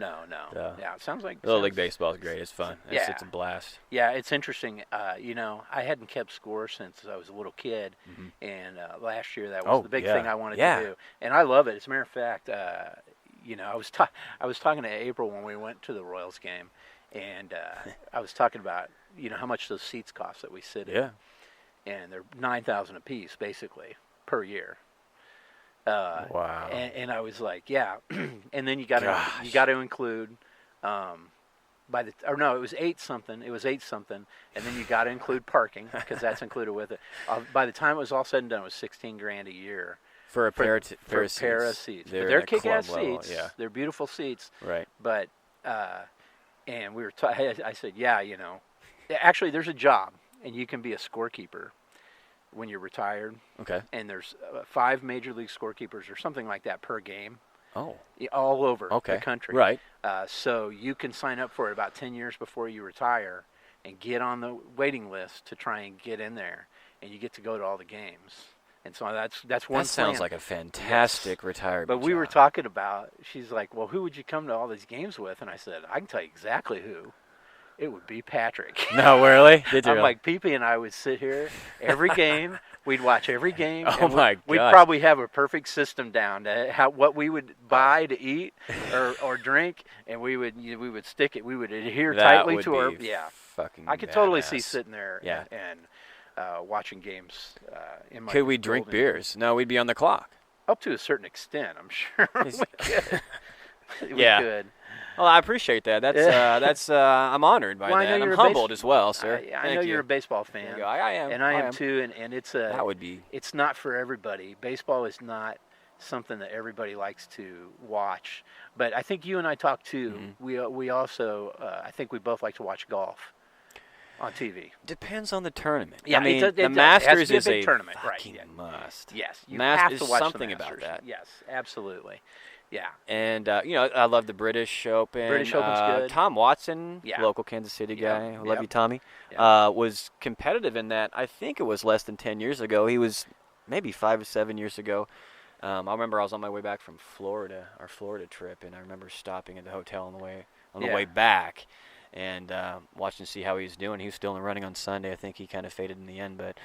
Yeah, it sounds like Little league baseball is great. It's fun. It's a blast. Yeah, it's interesting. I hadn't kept score since I was a little kid, and last year that was the big thing I wanted to do, and I love it. As a matter of fact, I was talking to April when we went to the Royals game, and I was talking about how much those seats cost that we sit in, and they're $9,000 a piece basicit year. Wow. And I was like, yeah, and then you got to include. It was eight something, and then you got to include parking because that's included with it. By the time it was all said and done, it was $16,000 a year for a pair of seats. They're But they're kick-ass seats. Yeah. They're beautiful seats. Right. But and we were. I said, yeah, actually, there's a job, and you can be a scorekeeper when you're retired. Okay. And there's 5 major league scorekeepers or something like that per game. Oh. All over the country. Right. So you can sign up for it about 10 years before you retire and get on the waiting list to try and get in there, and you get to go to all the games. And so that's one. That sounds like a fantastic retirement. But we were talking about. She's like, "Well, who would you come to all these games with?" And I said, "I can tell you exactly who. It would be Patrick." No, really? Did you? I'm like, Pee-Pee and I would sit here every game. We'd watch every game. Oh my God! We'd probably have a perfect system down to what we would buy to eat or drink, and we would stick it. We would adhere tightly to our. Yeah. Fucking. I could totally see sitting there. Yeah. And watching games in my. Could we drink beers? No, we'd be on the clock. Up to a certain extent, I'm sure we could. We could. Well, I appreciate that. That's I'm honored by that. I'm humbled as well, sir. I know you're a baseball fan. I am. And I am too. And it's that would be. It's not for everybody. Baseball is not something that everybody likes to watch. But I think you and I talk too. We also I think we both like to watch golf on TV. Depends on the tournament. Yeah, I mean, the Masters is a tournament, fucking right? must. Yes, you Masters have to watch something the Masters. about that. Yes, absolutely. Yeah. And I love the British Open. British Open's good. Tom Watson, local Kansas City guy. I love you, Tommy. Was competitive in that. I think it was less than 10 years ago. He was maybe 5 or 7 years ago. I remember I was on my way back from Florida, our Florida trip, and I remember stopping at the hotel on the way back, and watching to see how he was doing. He was still in the running on Sunday. I think he kind of faded in the end, but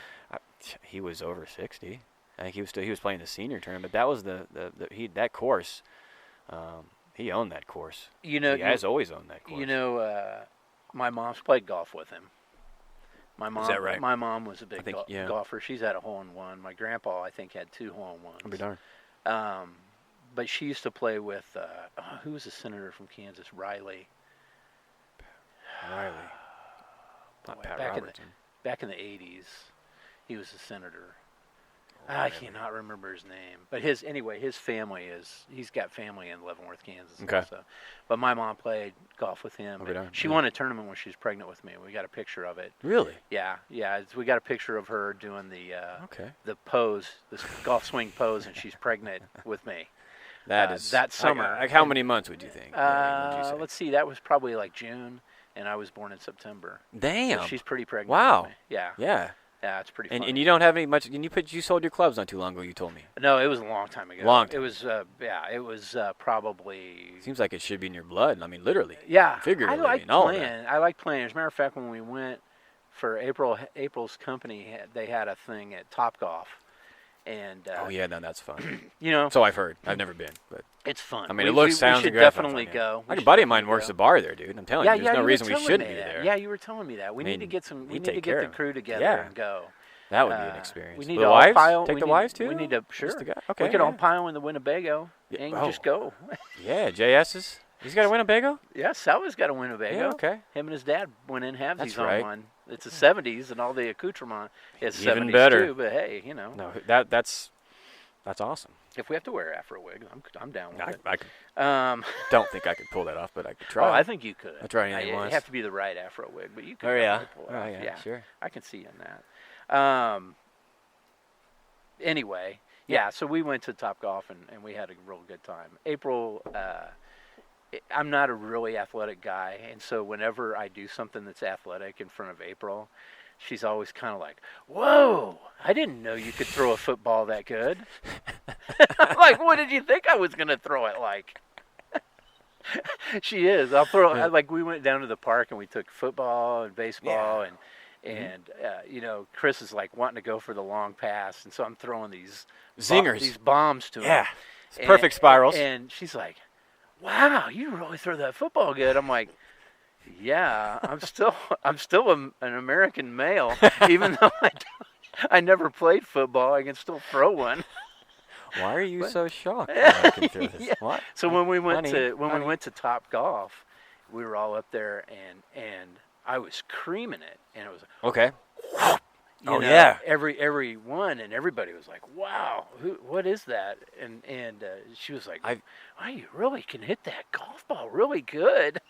he was over 60. I think he was playing the senior tournament. That was that course. He owned that course. He has always owned that course. My mom's played golf with him. Is that right? My mom was a big golfer. She's had a hole-in-one. My grandpa, I think, had 2 hole-in-ones. I'll be darned. But she used to play with who was the senator from Kansas? Riley. Not Pat Robertson. Back in the 80s, he was a senator. I cannot remember his name. But his family he's got family in Leavenworth, Kansas. Okay. Also. But my mom played golf with him. She won a tournament when she was pregnant with me. We got a picture of it. Really? Yeah. We got a picture of her doing the pose, this golf swing pose, and she's pregnant with me. That summer. Like how many months would you think? Let's see. That was probably like June, and I was born in September. Damn. So she's pretty pregnant. Wow. With me. Yeah. Yeah. Yeah, it's pretty funny. And you don't have any much. And you sold your clubs not too long ago. You told me. No, it was a long time ago. It was it was probably. Seems like it should be in your blood. I mean, literally. Yeah. Figuratively. I like playing. I like playing. As a matter of fact, when we went for April's company, they had a thing at Topgolf, and. That's fun. So I've heard. I've never been, but. It's fun. I mean, it looks, sounds, we should good. Definitely go. Like a buddy of mine works the bar there, dude. I'm telling you, there's no reason we shouldn't be there. Yeah, you were telling me that. We need to get We need to get the crew together and go. That would be an experience. We need the to wives? pile. Take the wives too? We need to Okay. We could all pile in the Winnebago and just go. Yeah, JS's. He's got a Winnebago? Yeah, Salva's got a Winnebago. Yeah, okay. Him and his dad went in halvesies That's on right. one. It's the 70s and all the accoutrement is Even 70s better. too. But hey, No, that's awesome. If we have to wear Afro wig, I'm down with it. I don't think I could pull that off, but I could try. Oh, I think you could. I'll try anything once. It'd have to be the right Afro wig, but you could. Oh yeah. Pull it off. Yeah, sure. I can see you in that. Anyway, Yeah, so we went to Topgolf and we had a real good time. April, I'm not a really athletic guy, and so whenever I do something that's athletic in front of April, she's always kind of like, "Whoa, I didn't know you could throw a football that good." I'm like, what did you think I was going to throw it like? She is. I'll throw, like, we went down to the park and we took football and baseball and you know, Chris is like wanting to go for the long pass, and so I'm throwing these Zingers, these bombs to him. Yeah, it's perfect spirals. And she's like, "Wow, you really throw that football good." I'm like, "Yeah, I'm still an American male, even though I never played football. I can still throw one." Why are you so shocked? That I can throw this? Yeah. What? So when we went Honey. we went to Topgolf, we were all up there and I was creaming it, and it was Okay. you know, yeah. every one, and everybody was like, "Wow, what is that?" And she was like, "Wow, you really can hit that golf ball really good."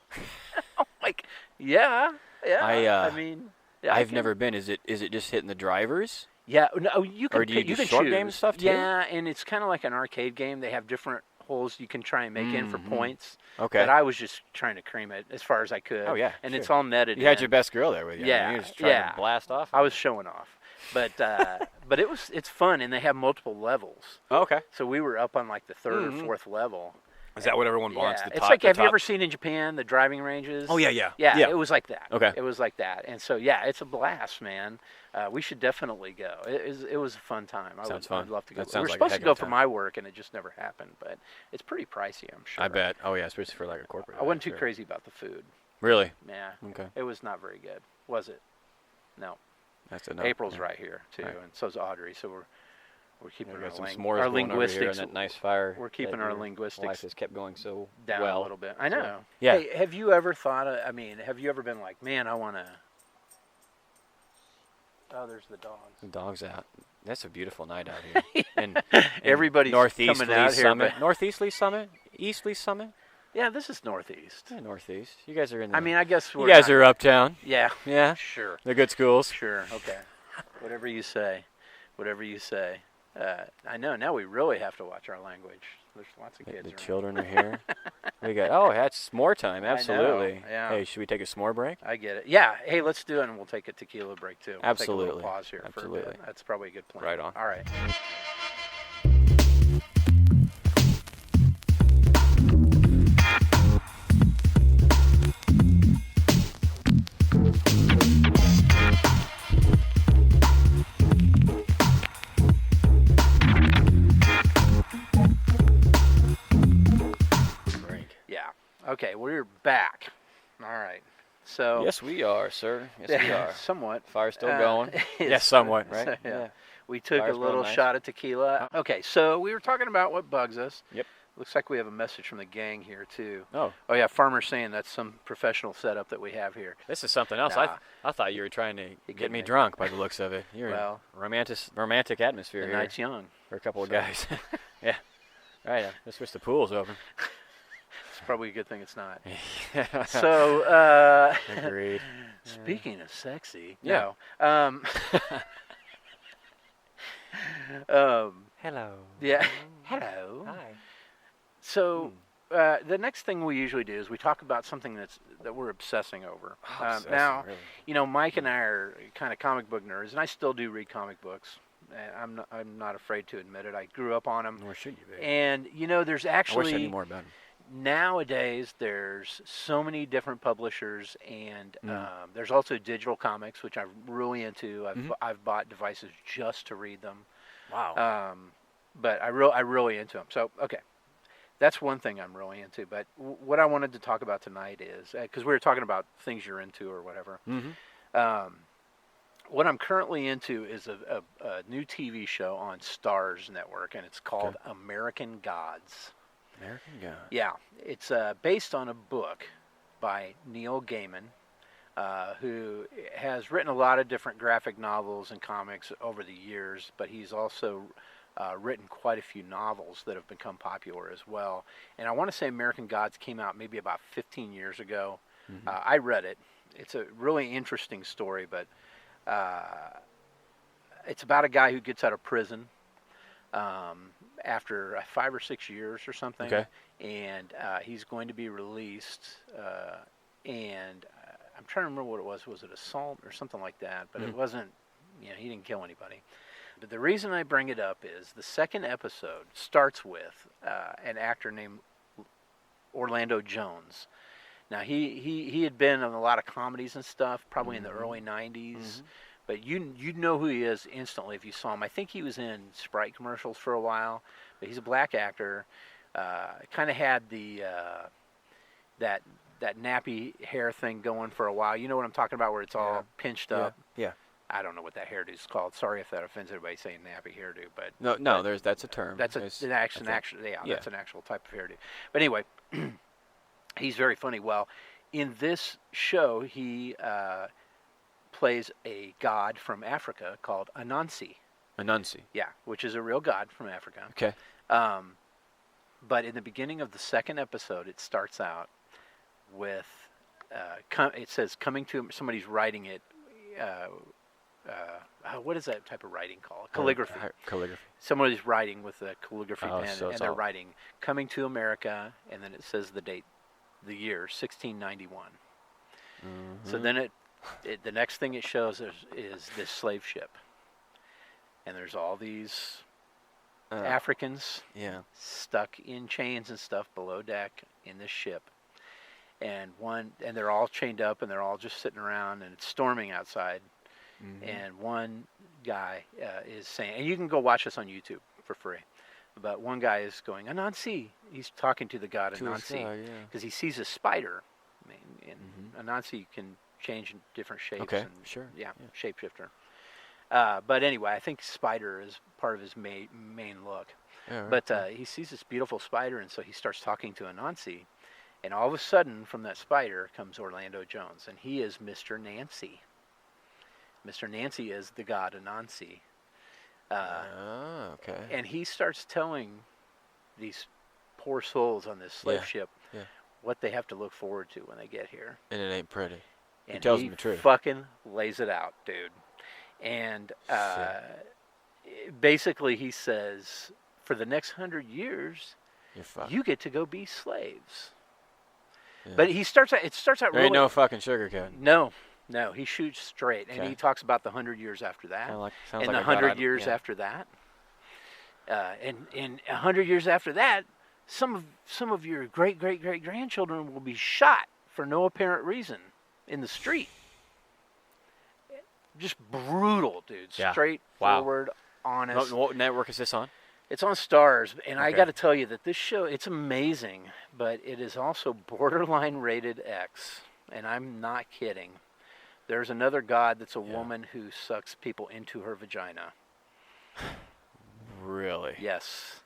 I'm like, "Yeah. I mean, yeah, I've never been. Is it just hitting the drivers? Yeah, no, you can. Or do you do can short choose. game stuff too? Yeah, and it's kind of like an arcade game. They have different holes you can try and make in for points. Okay. But I was just trying to cream it as far as I could. Oh, yeah, and sure. it's all netted. You had your best girl there with you. Yeah, I mean, you were just trying to blast off. I was showing off, but but it's fun, and they have multiple levels. Oh, okay. So we were up on like the third or fourth level. Is that what everyone wants? It's like, have you ever seen in Japan the driving ranges? Oh, yeah. Yeah, it was like that. Okay. It was like that. And so, yeah, it's a blast, man. We should definitely go. It was a fun time. Sounds fun. I'd love to go. That We were sounds like a supposed heck to of go a for time. my work, and it just never happened. But it's pretty pricey, I'm sure. I bet. Oh, yeah, especially for like a corporate. I wasn't too sure. crazy about the food. Really? Yeah. Okay. It was not very good, was it? No. That's enough. April's right here, too, Right. and so's Audrey. So we're keeping We got some our s'mores our going over here linguistics and that nice fire. We're keeping that our your linguistics Life has kept going so down well. a little bit. I know. Yeah. Hey, have you ever thought of, have you ever been like, man, I want to... Oh, there's the dogs. The dog's out. That's a beautiful night out here. And Everybody's northeasterly coming out here. summit. But, Northeasterly summit? Easterly summit? yeah, this is northeast. Yeah, northeast. You guys are in the... I mean, I guess you guys not- are uptown. Yeah. Yeah. Sure. The good schools. Sure. Okay. Whatever you say. Whatever you say. I know. Now we really have to watch our language. There's lots of kids The around. children are here. We got... Oh, that's s'more time. I know, Absolutely. yeah. Hey, should we take a s'more break? I get it. Yeah. Hey, let's do it, and we'll take a tequila break, too. We'll Take a Absolutely. little pause here for a Absolutely. bit. That's probably a good plan. Right on. All right. Break. Yeah. Okay, we're back. All right. So... Yes, we are, sir. Yes, we are. Somewhat. Fire's still going. it's- Yes, somewhat, right? so, yeah. We took Fire's a going little nice. shot of tequila. Okay, so we were talking about what bugs us. Yep. Looks like we have a message from the gang here, too. Oh, Oh, yeah, Farmer's saying that's some professional setup that we have here. this is something else. Nah. I thought you were trying to could get me be. drunk by the looks of it. You're Well, in romantic atmosphere the here night's young. for a couple of so- guys. Yeah. Right. I wish the pool's open. It's probably a good thing it's not. so. So, Agreed. speaking of sexy, Yeah. no. Hello. Yeah. Hello. Hi. So, the next thing we usually do is we talk about something that we're obsessing over. Now, really. you know, Mike and I are kind of comic book nerds, and I still do read comic books. I'm not afraid to admit it. I grew up on them. Nor should you be. And, you know, there's I wish I actually... knew more about him. Nowadays, there's so many different publishers, and there's also digital comics, which I'm really into. I've bought devices just to read them. Wow. But I'm really into them. So, okay. That's one thing I'm really into. But what I wanted to talk about tonight is, because we were talking about things you're into or whatever. What I'm currently into is a new TV show on Starz Network, and it's called American Gods. American God. Yeah, it's based on a book by Neil Gaiman, who has written a lot of different graphic novels and comics over the years, but he's also written quite a few novels that have become popular as well. And I want to say American Gods came out maybe about 15 years ago. I read it. It's a really interesting story, but it's about a guy who gets out of prison. after 5 or 6 years or something. Okay. And he's going to be released. And I'm trying to remember what it was. Was it assault or something like that? But it wasn't. He didn't kill anybody. But the reason I bring it up is the second episode starts with an actor named Orlando Jones. Now he had been in a lot of comedies and stuff, probably in the early '90s. But you'd know who he is instantly if you saw him. I think he was in Sprite commercials for a while, but he's a black actor. Kind of had the that nappy hair thing going for a while. You know what I'm talking about, where it's all pinched up. Yeah. I don't know what that hairdo is called. Sorry if that offends anybody saying nappy hairdo, but No. That's a term. That's that's an actual type of hairdo. But anyway, he's very funny. Well, in this show, he plays a god from Africa called Anansi. Anansi. Yeah, which is a real god from Africa. Okay. But in the beginning of the second episode, it starts out with it says coming to somebody's writing it. What is that type of writing called? Calligraphy. Calligraphy. Somebody's writing with a calligraphy pen, so and they're writing "Coming to America," and then it says the date, the year 1691. So then the next thing it shows is this slave ship, and there's all these Africans stuck in chains and stuff below deck in this ship, and they're all chained up, and they're all just sitting around, and it's storming outside. And one guy is saying, and you can go watch this on YouTube for free, but one guy is going, Anansi. He's talking to the god Anansi because he sees a spider. I mean, and Anansi can change in different shapes. Okay, and, sure. Yeah, shapeshifter. But anyway, I think spider is part of his main look. Yeah, right. But he sees this beautiful spider, and so he starts talking to Anansi. And all of a sudden, from that spider comes Orlando Jones, and he is Mr. Nancy. Mr. Nancy is the god Anansi. Okay. And he starts telling these poor souls on this slave ship what they have to look forward to when they get here. And it ain't pretty. And he tells them the truth. Fucking lays it out, dude. And basically he says, for the next 100 years, you get to go be slaves. Yeah. But it starts out there really... ain't no fucking sugarcoating. No, he shoots straight, and he talks about the 100 years after that, sounds and like the 100 years after that, and 100 years after that, some of your great grandchildren will be shot for no apparent reason in the street. Just brutal, dude. Straightforward, honest. What network is this on? It's on Stars, and I got to tell you that this show, it's amazing, but it is also borderline rated X, and I'm not kidding. There's another god that's a woman who sucks people into her vagina. Really? Yes.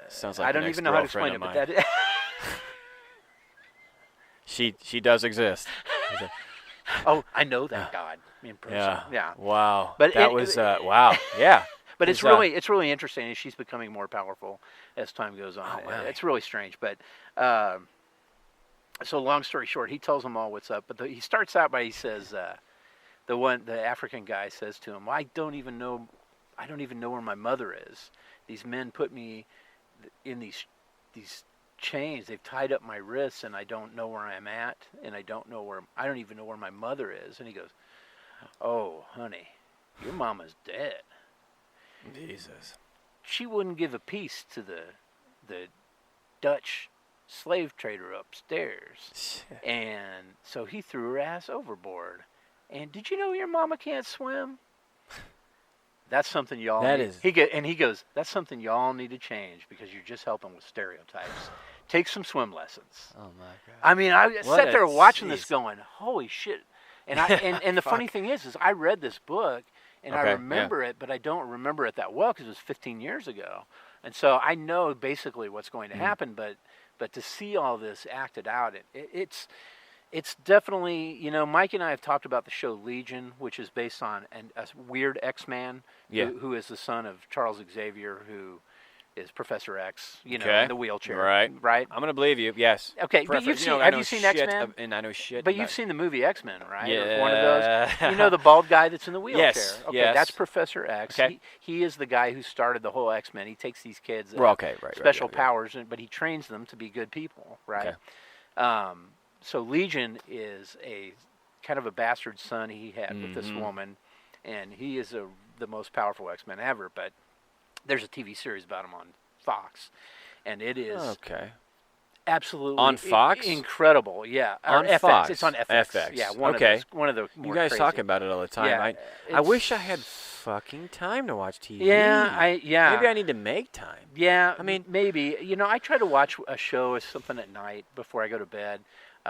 Sounds like I don't even know how to explain it, but that is she does exist. Oh, I know that god in person. Yeah. Wow. But that was wow. Yeah. But it's really interesting, and she's becoming more powerful as time goes on. Oh, wow. It's really strange, but so long story short, he tells them all what's up. But he starts out by he says, the African guy says to him, I don't even know where my mother is. These men put me in these chains. They've tied up my wrists, and I don't know where I'm at, and I don't even know where my mother is. And he goes, oh, honey, your mama's dead. Jesus. She wouldn't give a piece to the Dutch slave trader upstairs. And so he threw her ass overboard. And did you know your mama can't swim? That's something y'all he goes, that's something y'all need to change because you're just helping with stereotypes. Take some swim lessons. Oh my God. I mean, I sat there watching this going, holy shit. And and the funny thing is I read this book and I remember it, but I don't remember it that well because it was 15 years ago. And so I know basically what's going to happen, but to see all this acted out, it's definitely, Mike and I have talked about the show Legion, which is based on a weird X-Man who is the son of Charles Xavier, who is Professor X, in Okay. the wheelchair. Right. Right? I'm gonna believe you. Yes. Okay, but Prefer- you've seen, I have know you seen shit X-Men? and I know shit. But about you've seen the movie X-Men, right? Yeah. Or one of those. You know the bald guy that's in the wheelchair? Yes, Okay, yes. that's Professor X. Okay. He is the guy who started the whole X-Men. He takes these kids that Well, have okay, right. special right. powers, but he trains them to be good people, right? Okay. So Legion is a kind of a bastard son he had with this Mhm. woman, and he is the most powerful X-Men ever, but there's a TV series about him on Fox, and it is Okay. absolutely On Fox? incredible. Yeah, On or FX. Fox. It's on FX. FX. Yeah, one Okay. of those. One of the You more guys crazy. talk about it all the time. Yeah, I wish I had fucking time to watch TV. Yeah. Maybe I need to make time. Yeah, I mean, maybe. I try to watch a show or something at night before I go to bed.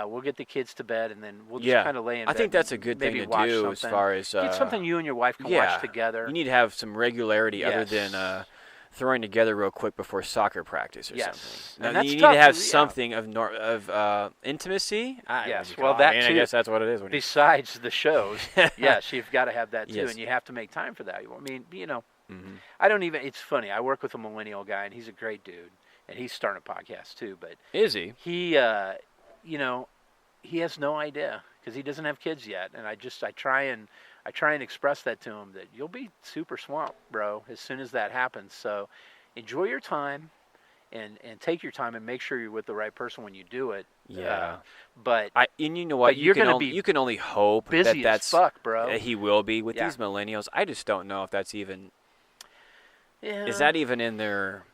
We'll get the kids to bed, and then we'll just kind of lay in bed. I think that's a good thing maybe to watch do as something. far as get something you and your wife can watch together. You need to have some regularity other Yes. than throwing together real quick before soccer practice or Yes. something. And Now, that's you tough, need to have yeah. something of intimacy. Yes, Well, that I too. guess that's what it is. Besides the shows, yes, you've got to have that too, Yes. and you have to make time for that. I mean, Mm-hmm. I don't even. It's funny. I work with a millennial guy, and he's a great dude, and he's starting a podcast too. But Is he? he, he has no idea because he doesn't have kids yet, and I try and express that to him that you'll be super swamped, bro, as soon as that happens. So enjoy your time, and take your time and make sure you're with the right person when you do it. Yeah. But And you know what? but you're can gonna only, be you can only hope busy that as that's fuck, bro. he will be with Yeah. these millennials. I just don't know if that's even. Yeah. Is that even in their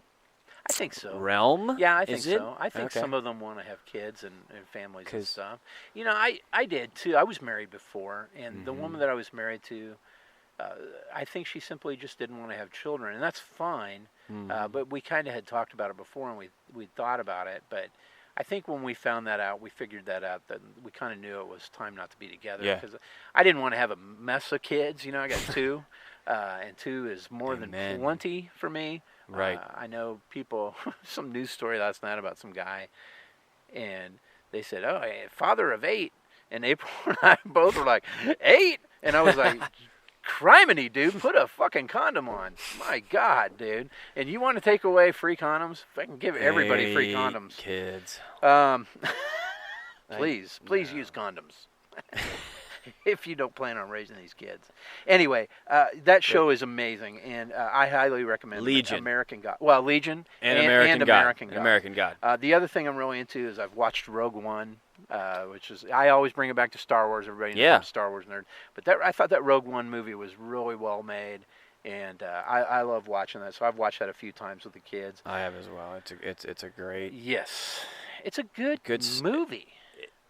I think so. realm? Yeah, I think Is it? so. I think Okay. some of them want to have kids and families and 'Cause- stuff. I did too. I was married before, and the Mhm. woman that I was married to, I think she simply just didn't want to have children, and that's fine. Mhm. But we kind of had talked about it before, and we thought about it. But I think when we found that out, we figured that out. That we kind of knew it was time not to be together. Yeah. Because I didn't want to have a mess of kids. I got two, and two is more than Amen. plenty for me. Right. I know people. Some news story last night about some guy, and they said, "Oh, a father of 8," and April and I both were like, 8? And I was like, criminy, dude, put a fucking condom on. My God, dude. And you want to take away free condoms? If I can give everybody free Hey, condoms. kids. Please no. use condoms. If you don't plan on raising these kids. Anyway, that show is amazing, and I highly recommend Legion. American God. Well, Legion And American God. American God. American God. The other thing I'm really into is I've watched Rogue One, which is I always bring it back to Star Wars. Everybody knows Yeah. I'm a Star Wars nerd, but I thought that Rogue One movie was really well made, and I love watching that. So I've watched that a few times with the kids. I have as well. It's a great. Yes, it's a good Good movie.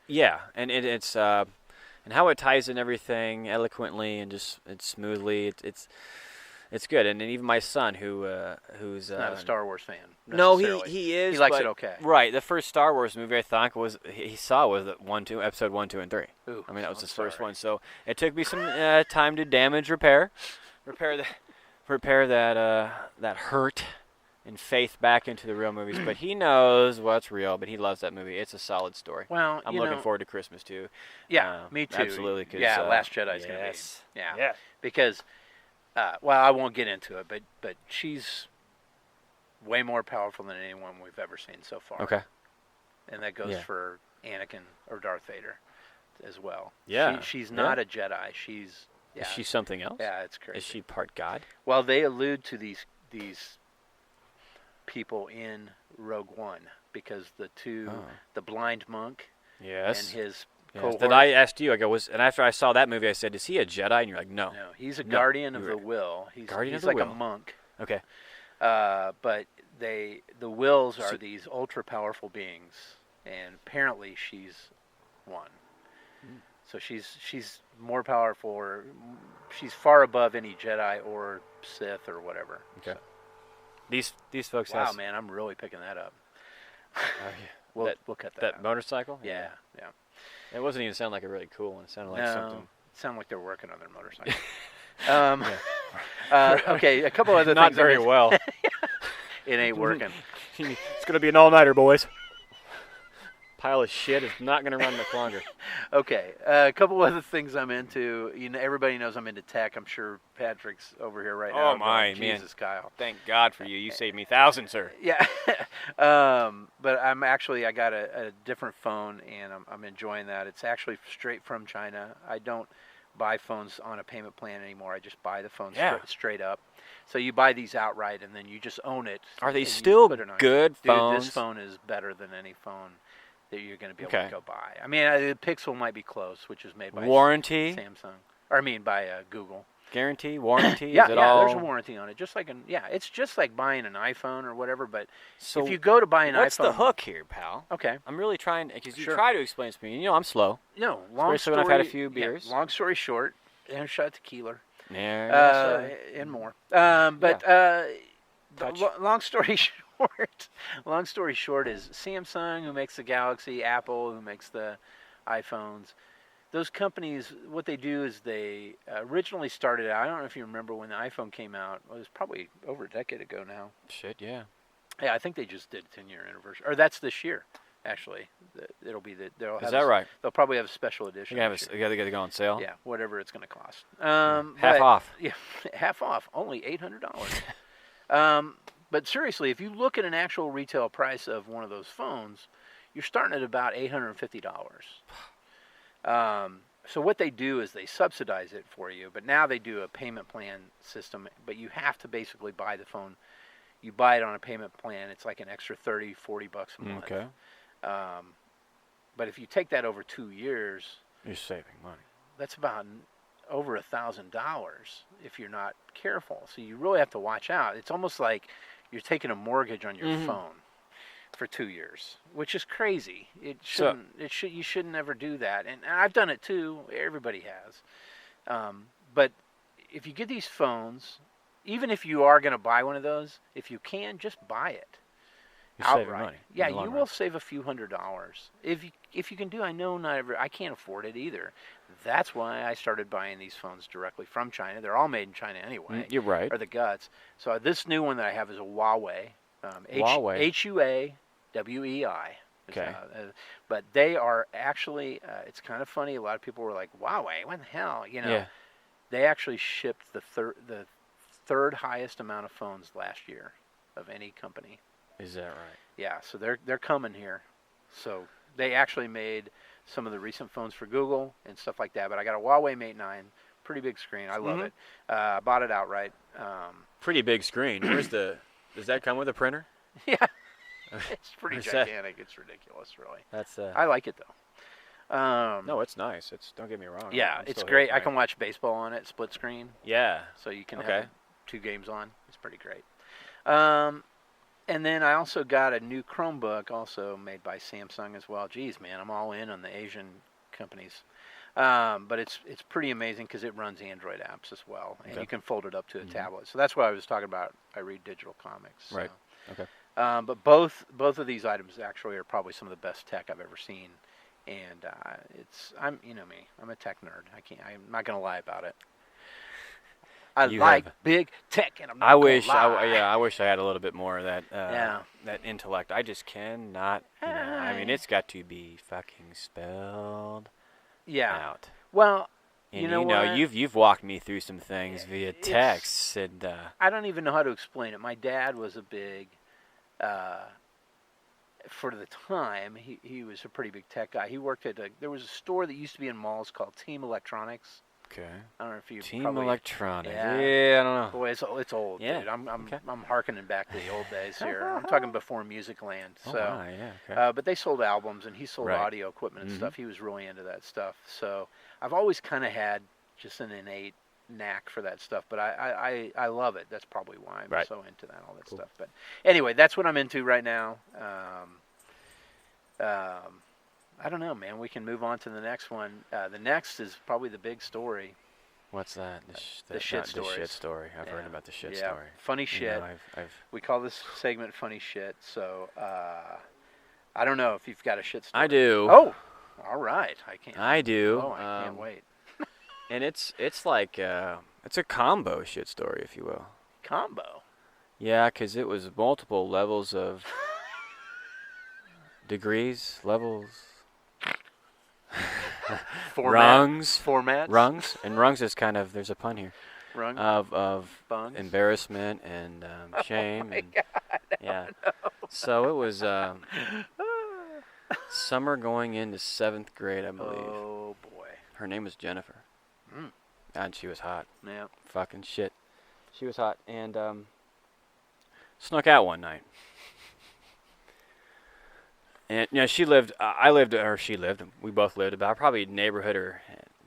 Yeah, and it's and how it ties in everything eloquently and just smoothly. It's good. And then even my son, who's Not a Star Wars fan. No, necessarily. he is. He likes but- it okay. Right. The first Star Wars movie I thought he saw was episode 1, 2, and 3. Ooh, I mean that was I'm his first sorry. one. So it took me some time to repair that hurt and faith back into the real movies. But he knows what's real. But he loves that movie. It's a solid story. Well, I'm looking forward to Christmas too. Yeah, me too. Absolutely. 'Cause, Yeah, Last Jedi's gonna yes. be. Yeah. Yeah. Because, well, I won't get into it, but she's way more powerful than anyone we've ever seen so far. Okay. And that goes Yeah. for Anakin or Darth Vader as well. Yeah. She's not a Jedi. She's Is she something else? Yeah, it's crazy. Is she part God? Well, they allude to these people in Rogue One because the blind monk Yes. and his Yes. cohort. That I asked you. And after I saw that movie, I said, "Is he a Jedi?" And you're like, "No." No, he's a No, guardian of you're the right. will. Guardian he's of the like a will. monk. Okay. But the wills are So- these ultra powerful beings, and apparently she's one. So she's more powerful, or she's far above any Jedi or Sith or whatever. Okay. These folks Wow, have. man, I'm really picking that up. Oh, yeah. We'll cut that That out. motorcycle. Yeah. It wasn't even sound like a really cool one. It sounded like No, something. it sounded like they're working on their motorcycle. Yeah. Okay, a couple other Not things. very well. It ain't working. It's gonna be an all-nighter, boys. pile of shit is not going to run much longer. Okay, a couple other things I'm into. Everybody knows I'm into tech. I'm sure Patrick's over here right now. Oh my Jesus, man. Kyle. Thank God for you. You saved me thousands, sir. Yeah, but I got a different phone, and I'm enjoying that. It's actually straight from China. I don't buy phones on a payment plan anymore. I just buy the phone straight up. So you buy these outright, and then you just own it. Are they still good phones? Dude, this phone is better than any phone that you're going to be able to go buy. I mean, the Pixel might be close, which is made by warranty Samsung, or by Google. Guarantee, warranty. Yeah, is it all? There's a warranty on it. Just like it's just like buying an iPhone or whatever. But so if you go to buy an what's iPhone, the hook here, pal? Okay, I'm really trying because you try to explain it to me. I'm slow. No, especially when I've had a few beers. Long story short, and a shot of tequila. Yeah, and more. Long story short is Samsung, who makes the Galaxy, Apple, who makes the iPhones. Those companies, what they do is they originally started out, I don't know if you remember when the iPhone came out. It was probably over a decade ago now. Shit, yeah. Yeah, I think they just did a 10-year anniversary. Or that's this year, actually. It'll be Is that right? They'll probably have a special edition. You got to go on sale? Yeah, whatever it's going to cost. Half off. Yeah, half off. Only $800. But seriously, if you look at an actual retail price of one of those phones, you're starting at about $850. So what they do is they subsidize it for you, but now they do a payment plan system, but you have to basically buy the phone. You buy it on a payment plan. It's like an extra $30, $40 a month. Okay. But if you take that over 2 years, you're saving money. That's about over $1,000 if you're not careful. So you really have to watch out. It's almost like you're taking a mortgage on your phone for 2 years, which is crazy. You shouldn't never do that. And I've done it too. Everybody has. But if you get these phones, even if you are going to buy one of those, if you can, just buy it. You're saving money. Yeah, you will save a few $100s if you can do. I know I can't afford it either. That's why I started buying these phones directly from China. They're all made in China anyway. You're right. Or the guts. So this new one that I have is a Huawei. Huawei. HUAWEI. Okay. But they are actually. It's kind of funny. A lot of people were like, "Huawei, what the hell?" Yeah. They actually shipped the third highest amount of phones last year of any company. Is that right? Yeah, so they're coming here. So they actually made some of the recent phones for Google and stuff like that. But I got a Huawei Mate 9, pretty big screen. I love it. I bought it outright. Pretty big screen. Does that come with a printer? Yeah, it's pretty gigantic. It's ridiculous, really. I like it though. No, it's nice. Don't get me wrong. Yeah, it's great. I can watch baseball on it, split screen. Yeah. So you can have 2 games on. It's pretty great. And then I also got a new Chromebook, also made by Samsung as well. Geez, man, I'm all in on the Asian companies. But it's pretty amazing because it runs Android apps as well, and you can fold it up to a tablet. So that's what I was talking about. I read digital comics. Right. So. Okay. But both of these items actually are probably some of the best tech I've ever seen, and I'm me, I'm a tech nerd. I'm not gonna lie about it. I like big tech, and I'm not gonna lie. I wish I had a little bit more of that. That intellect. I just cannot. I mean, it's got to be fucking spelled. out. Well, and you know what? you've walked me through some things via text, and I don't even know how to explain it. My dad was a big, for the time, he was a pretty big tech guy. He worked at there was a store that used to be in malls called Team Electronics. Okay. I don't know if you Team Electronics. Yeah, I don't know. Boy, it's old, dude. I'm harkening back to the old days here. I'm talking before Musicland. So, okay. But they sold albums, and he sold audio equipment and stuff. He was really into that stuff. So I've always kind of had just an innate knack for that stuff. But I love it. That's probably why I'm so into that, all that stuff. But anyway, that's what I'm into right now. I don't know, man. We can move on to the next one. The next is probably the big story. What's that? The shit story. The shit story. I've heard about the shit story. Funny shit. We call this segment funny shit. So I don't know if you've got a shit story. I do. Oh, all right. I do. Oh, I can't wait. And it's like it's a combo shit story, if you will. Combo. Yeah, because it was multiple levels of degrees, levels, Formats. rungs, and rungs is kind of, there's a pun here, Rungs. of Bungs. embarrassment and shame. My And God, yeah. So it was summer going into 7th grade, I believe. Oh boy. Her name was Jennifer. Mm. And she was hot. Yeah. Fucking shit. She was hot. And snuck out one night. And she lived, we both lived about probably a neighborhood or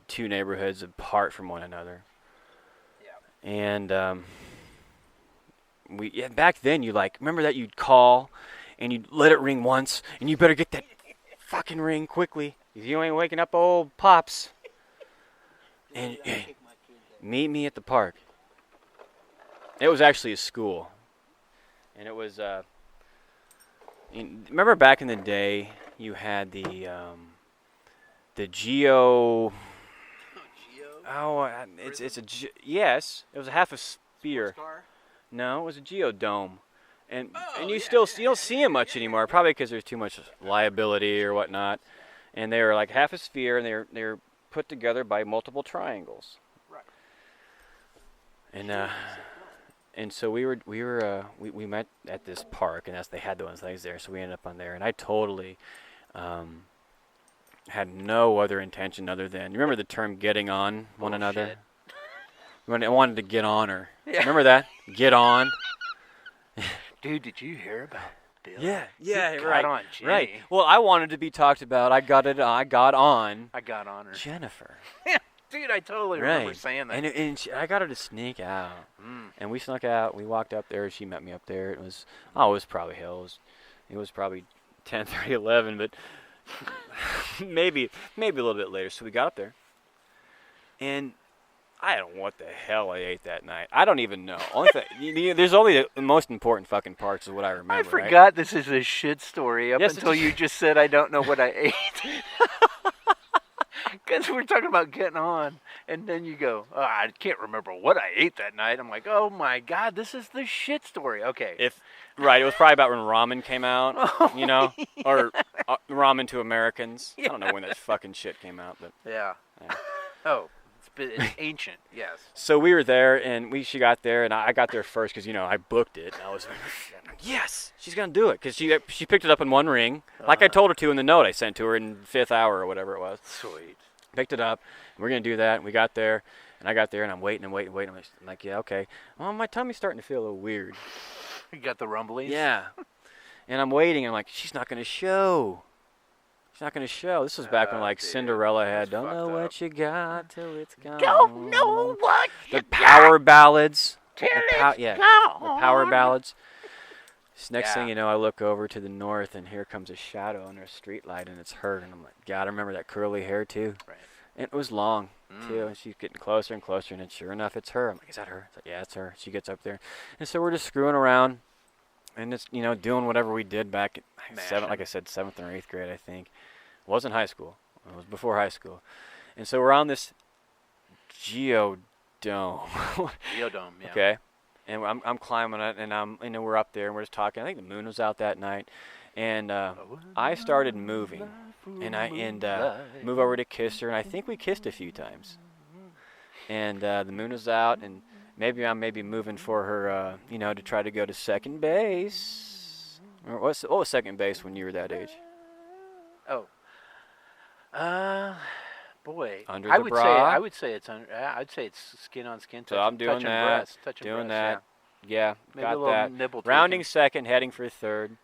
2 neighborhoods apart from one another. Yeah. And back then remember that you'd call and you'd let it ring once and you better get that fucking ring quickly if you ain't waking up old Pops. And meet me at the park. It was actually a school. And it was remember back in the day you had the Geo. Oh, yes, it was a half a sphere. No, it was a geodome, and you don't see them much anymore. Probably because there's too much liability or whatnot. And they were like half a sphere, and they're put together by multiple triangles. Right. And so we met at this park, and they had those things there. So we ended up on there, and I totally had no other intention other than, you remember the term "getting on" one another? When I wanted to get on her. Yeah. Remember that? Get on. Dude, did you hear about Bill? Yeah, He right. got on Jenny. Right. Well, I wanted to be talked about. I got on. I got on her. Jennifer. Dude, I totally remember saying that. And I got her to sneak out. And we snuck out. We walked up there. She met me up there. It was probably it was probably 10:30, 11, but maybe a little bit later. So we got up there. And I don't know what the hell I ate that night. I don't even know. There's only the most important fucking parts of what I remember. I forgot this is a shit story until you just said I don't know what I ate. Because we're talking about getting on, and then you go, oh, I can't remember what I ate that night. I'm like, oh my God, this is the shit story. Okay. It was probably about when ramen came out, or ramen to Americans. Yeah. I don't know when that fucking shit came out, but yeah. Oh, it's ancient. Yes. So we were there, and she got there, and I got there first because I booked it. And I was like, yes, she's gonna do it because she picked it up in one ring, like I told her to in the note I sent to her in 5th hour or whatever it was. Sweet. Picked it up, and we're gonna do that. And we got there, and I got there, and I'm waiting. I'm like, yeah, okay. Well, my tummy's starting to feel a little weird. You got the rumblies? Yeah. And I'm waiting, and I'm like, she's not gonna show. She's not gonna show. This was back when Cinderella had "Don't Know What You Got Till It's Gone." Don't know what the power ballads. Till the power ballads. So next thing you know, I look over to the north, and here comes a shadow under a street light, and it's her. And I'm like, God, I remember that curly hair too. Right. And it was long too, and she's getting closer and closer, and then sure enough, it's her. I'm like, is that her? It's like, yeah, it's her. She gets up there, and so we're just screwing around, and just doing whatever we did back at 7th or 8th grade, I think. It wasn't high school. It was before high school, and so we're on this geodome. Geodome, yeah. Okay. And I'm climbing it, and we're up there, and we're just talking. I think the moon was out that night, and I started moving, and move over to kiss her, and I think we kissed a few times. And the moon was out, and I'm moving for her, to try to go to second base. Or what was second base when you were that age? Boy, under the bra. I would say it's skin on skin. So I'm doing that. Touching breast, that. Yeah, maybe got a little that. Nibble rounding second, heading for third.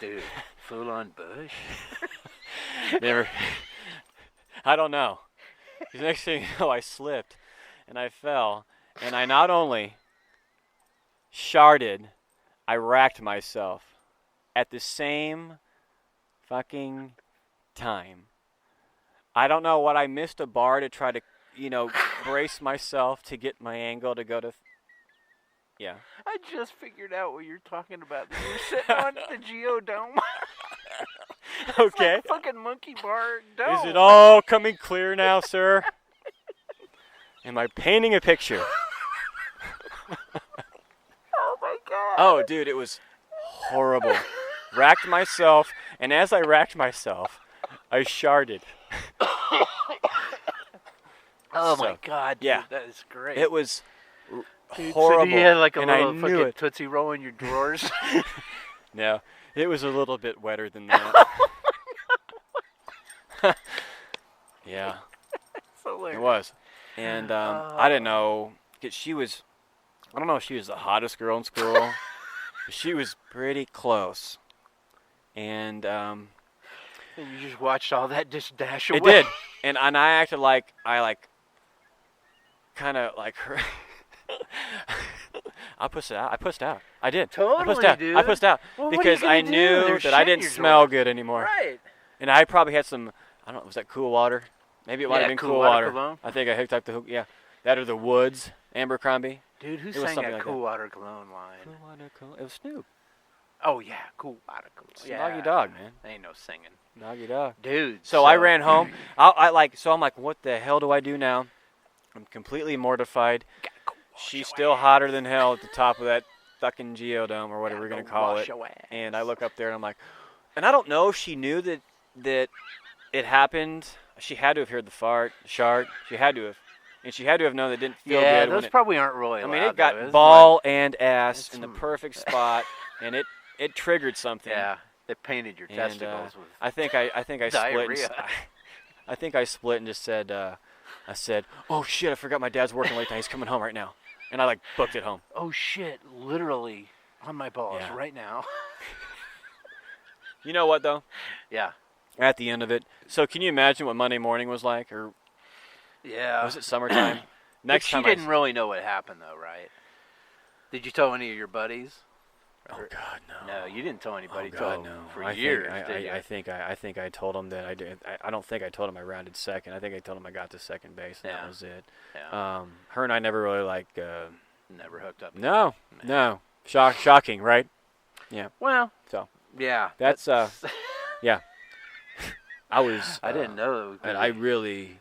Dude, full on bush. Never. I don't know. The next thing you know, I slipped, and I fell, and I not only sharded, I racked myself at the same fucking time. I don't know what I missed a bar to try to, brace myself to get my angle to go to. Yeah. I just figured out what you're talking about. You're sitting on the geodome. Okay. Like fucking monkey bar dome. Is it all coming clear now, sir? Am I painting a picture? Oh my God. Oh, dude, it was horrible. Racked myself, and as I racked myself, I sharded. Oh my God, dude, yeah. that is great. It was Dude, horrible. So you had like a and little I knew fucking it. Tootsie Roll in your drawers? No, it was a little bit wetter than that. Yeah, it was. And I didn't know, 'cause she was, I don't know if she was the hottest girl in school, but she was pretty close. And And you just watched all that just dash away. it did. And I acted like, kind of like her. I pushed out. I did. Totally, I pushed out. dude. I pushed out Well, what are you because I gonna do? knew There's that I shit in didn't your smell drawers. good anymore. Right. And I probably had some, I don't know, was that cool water? Maybe it might have been cool water. Cologne. I think I hooked up the hook. Yeah, that or the Woods, Abercrombie. Dude, who It was sang something that like Cool Water Cologne line? Cool water, cool. It was Snoop. Oh yeah, Cool Water Cologne. It's Yeah. Doggy Dog, man. Ain't no singing. Doggy Dog. Dude. So I ran home. I'm like, what the hell do I do now? I'm completely mortified. She's still hotter than hell at the top of that fucking geodome or whatever we're gonna call it. And I look up there and I'm like, and I don't know if she knew that it happened. She had to have heard the shart. She had to have, and she had to have known that it didn't feel Yeah, good. those probably aren't really. I mean, loud, it got though. ball and ass in the some- perfect spot, and it triggered something. Yeah, they painted your And, testicles with. I think I split. Diarrhea. I think I split and just said, I said, oh shit, I forgot my dad's working late tonight. He's coming home right now, and I booked it home. Oh shit! Literally on my balls Yeah. right now. You know what though? Yeah. At the end of it, so can you imagine what Monday morning was like, or Yeah. was it summertime? Next but time she didn't really know what happened though, right? Did you tell any of your buddies? Oh God, no. No, you didn't tell anybody. Oh God, till no. For I years, think, did you? I think I told him that I did. I don't think I told him I rounded second. I think I told him I got to second base, and that was it. Yeah. Her and I never really Never hooked up. No. Shocking, right? Yeah. Well. So. Yeah. That's yeah. I was. I didn't know. And I really.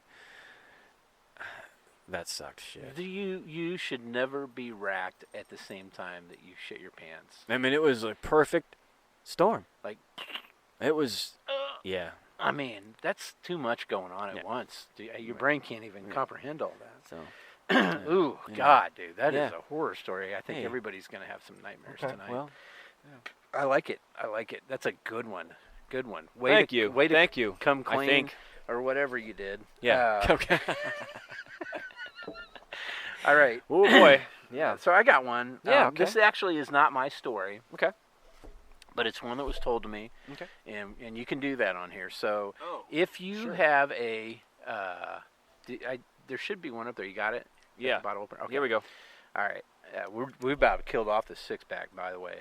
That sucked shit. You should never be racked at the same time that you shit your pants. I mean, it was a perfect storm. Like. It was. Yeah. I mean, that's too much going on at once. Your brain can't even comprehend all that. So. Ooh, Yeah. God, dude, that is Yeah. a horror story. I think Hey. everybody's gonna have some nightmares Okay. tonight. Well. I like it. That's a good one. Good one. Thank you. Way to Thank you. come clean I think. or whatever you did. Yeah. Okay. All right. Oh boy. Yeah. So I got one. Yeah, okay. This actually is not my story. Okay. But it's one that was told to me. Okay. And you can do that on here. So if you sure. have a, there should be one up there. You got it? Yeah. The bottle opener? Okay. Here we go. All right. We've about killed off the six pack, by the way.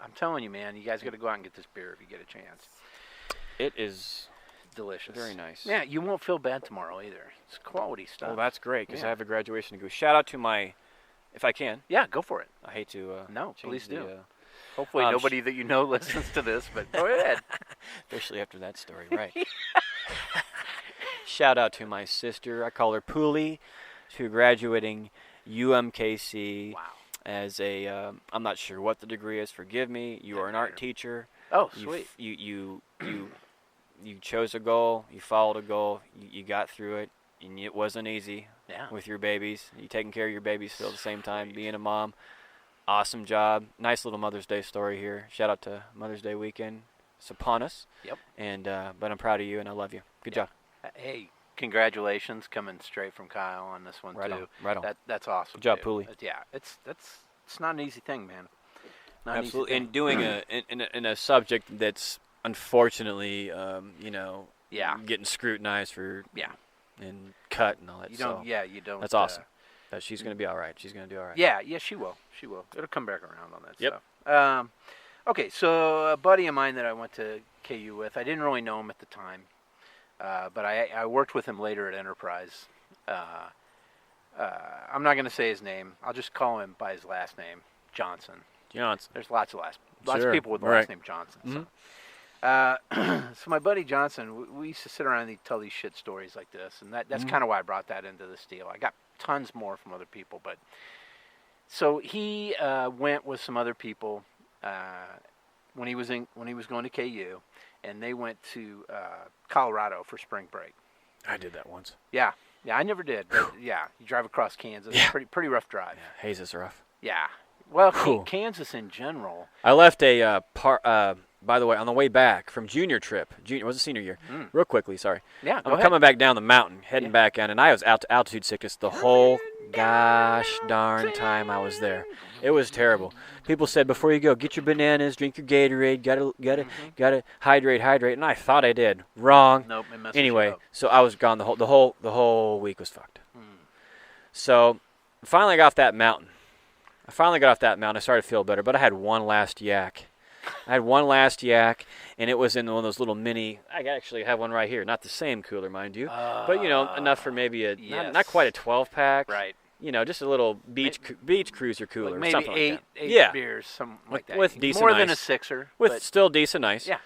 I'm telling you, man, you guys got to go out and get this beer if you get a chance. It is Delicious. very nice. Yeah, you won't feel bad tomorrow either. It's quality stuff. Well, that's great because Yeah. I have a graduation to go. Shout out to my, if I can. Yeah, go for it. I hate to. No, change please do. the, Hopefully nobody that you know listens to this, but go ahead. especially after that story, right? Shout out to my sister. I call her Pooley, to graduating UMKC. Wow. As a, I'm not sure what the degree is. Forgive me. You are an art teacher. Oh, You sweet. You chose a goal. You followed a goal. You got through it, and it wasn't easy. Yeah. With your babies, you taking care of your babies still at the same time, being a mom. Awesome job. Nice little Mother's Day story here. Shout out to Mother's Day weekend. It's upon us. Yep. And but I'm proud of you, and I love you. Good job. Hey, congratulations coming straight from Kyle on this one Right too. on. Right on. That's awesome. Good job, too. Pooley. Yeah, it's not an easy thing, man. Not an easy Absolutely. thing. And doing in a subject that's unfortunately, Yeah. getting scrutinized for Yeah. and cut and all that. You don't. So Yeah, you don't. that's awesome. That she's gonna be all right. She's gonna do all right. Yeah, she will. She will. It'll come back around on that Yep. stuff. Okay, so a buddy of mine that I went to KU with, I didn't really know him at the time, but I worked with him later at Enterprise. I'm not going to say his name. I'll just call him by his last name, Johnson. Johnson. There's lots of Sure. people with the Right. last name Johnson. So. So my buddy Johnson, we used to sit around and tell these shit stories like this, and that's kind of why I brought that into this deal. I got tons more from other people, but so he went with some other people when he was going to KU, and they went to Colorado for spring break. I did that once. Yeah, I never did. But yeah, you drive across Kansas. Yeah. Pretty rough drive. Yeah, Hayes is rough. Yeah. Well, Cool. Kansas in general. I left a by the way, on the way back from junior trip, it was a senior year, real quickly, sorry. Yeah, go I'm ahead. coming back down the mountain, heading back down, and I was out to altitude sickness the whole gosh darn time I was there. It was terrible. People said, before you go, get your bananas, drink your Gatorade, gotta hydrate, and I thought I did. Wrong. Nope, it messes Anyway, you up. so I was gone the whole week was fucked. So finally got off that mountain. I started to feel better, but I had one last yak. And it was in one of those little mini. I actually have one right here. Not the same cooler, mind you, but enough for maybe not quite a 12-pack. Right. Just a little beach cruiser cooler, Like maybe something eight like that. beers, something like that. With decent more than ice. a sixer, With but still decent ice. yeah.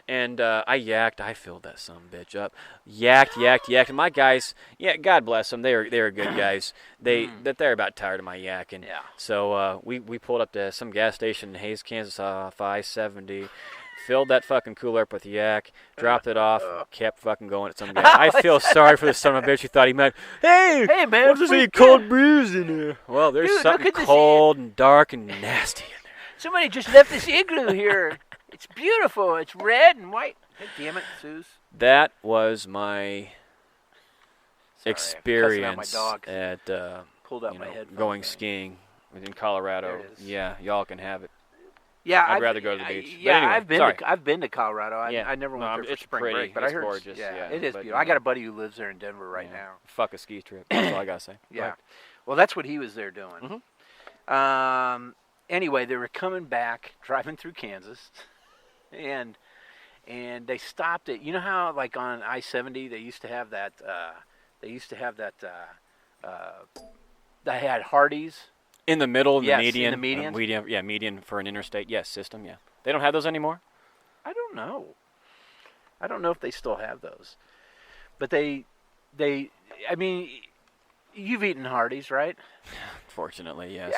And I yacked. I filled that son of a bitch up. Yacked. And my guys, God bless them. They were good guys. They're about tired of my yakking. Yeah. So we pulled up to some gas station in Hayes, Kansas, off I-70. Filled that fucking cooler up with yak, dropped it off, kept fucking going at some guy. I feel sorry for the son of a bitch who thought he meant, hey man, what's this any cold breeze in here? Well, there's Dude, something look at this cold and dark and nasty in there. Somebody just left this igloo here. It's beautiful. It's red and white. God damn it, Suze. That was my Sorry, experience my dog. at Pulled out my headphones. going skiing in Colorado. There it is. Yeah, y'all can have it. Yeah, I'd rather go to the beach. But Yeah, anyway, I've been to Colorado. Yeah. I never went there for it's spring pretty. break, but It's I heard gorgeous, yeah, it is but, beautiful. I got a buddy who lives there in Denver right Yeah. now. Fuck a ski trip. That's all I gotta say. Go Yeah. ahead. Well, that's what he was there doing. Anyway, they were coming back, driving through Kansas, and they stopped at. You know how like on I-70 they used to have that. They had Hardee's. In the middle, Yes, in median. the median. Median for an interstate. Yes, system. Yeah. They don't have those anymore. I don't know. I don't know if they still have those, but they. I mean, you've eaten Hardee's, right? Fortunately, yes.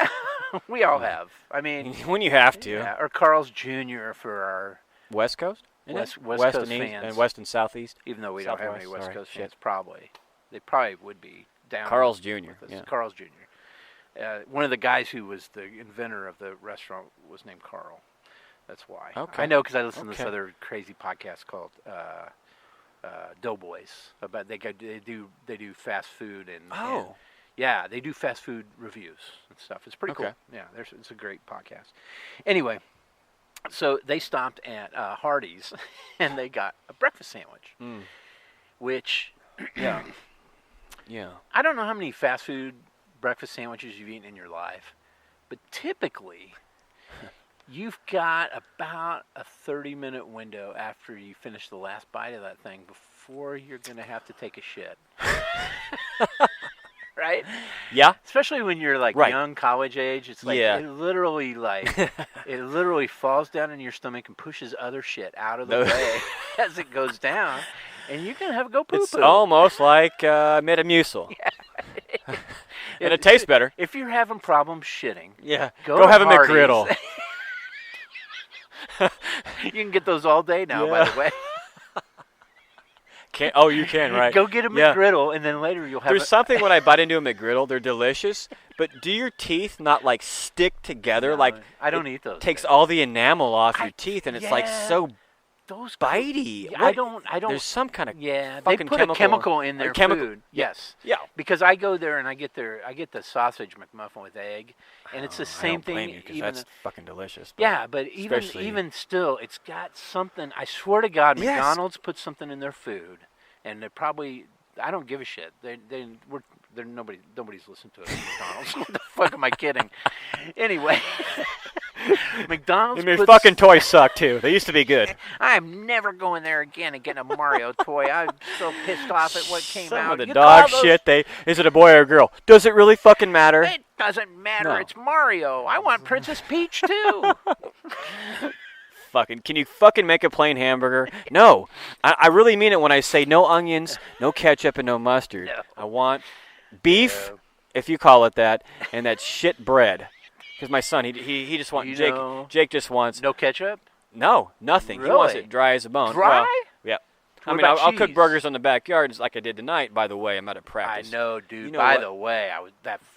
Yeah, we all have. I mean, When you have to. yeah, or Carl's Jr. for our. West Coast? Isn't West it? Coast and East, fans. and West and Southeast. Even though we don't have any Southwest, West sorry, Coast shit. fans, they probably would be down. Carl's Jr., with us. yeah. Carl's Jr. One of the guys who was the inventor of the restaurant was named Carl. That's why. Okay. I know because I listen to this Okay. other crazy podcast called Doughboys. About they do fast food and yeah, they do fast food reviews and stuff. It's pretty Okay. cool. Yeah, it's a great podcast. Anyway, so they stopped at Hardee's and they got a breakfast sandwich, which Yeah. I don't know how many fast food breakfast sandwiches you've eaten in your life, but typically you've got about a 30-minute window after you finish the last bite of that thing before you're going to have to take a shit. Right? Yeah. Especially when you're like Right. young, college age, it's like Yeah. it literally falls down in your stomach and pushes other shit out of the way as it goes down, and you're going to have to go poo-poo. It's almost like Metamucil. And it tastes better. If you're having problems shitting, Yeah. go Go to have a Hardee's. McGriddle. You can get those all day now, by the way. You can, right? Go get a Yeah. McGriddle, and then later you'll have There's something when I bite into a McGriddle, they're delicious, but do your teeth not like stick together? No, like I don't it eat those. takes all the enamel off your teeth, and it's like yeah. so those bitey. I don't. There's some kind of Yeah, they fucking put a chemical in their food. Yes. Yeah. Because I go there and I get the sausage McMuffin with egg, and it's the I same don't blame thing. you, 'cause even that's fucking delicious. yeah, but especially- even still, it's got something. I swear to God, Yes. McDonald's put something in their food, and they probably. I don't give a shit. Nobody's listening to us at McDonald's. What the fuck am I kidding? Anyway, McDonald's. I mean, puts, fucking toys suck too. They used to be good. I'm never going there again and getting a Mario toy. I'm so pissed off at what came Some out. of the You dog call those- shit. Is it a boy or a girl? Does it really fucking matter? It doesn't matter. No. It's Mario. I want Princess Peach too. Can you fucking make a plain hamburger? No. I really mean it when I say no onions, no ketchup, and no mustard. No. I want beef, if you call it that, and that shit bread. Because my son, he just wants, You Jake just wants, no ketchup? no, nothing. He wants Really? it dry as a bone. Dry? Well, yeah. I What mean, about I'll cook cheese? burgers on the backyard just like I did tonight. By the way, I'm out of I practice. know, dude. You know By what? the way,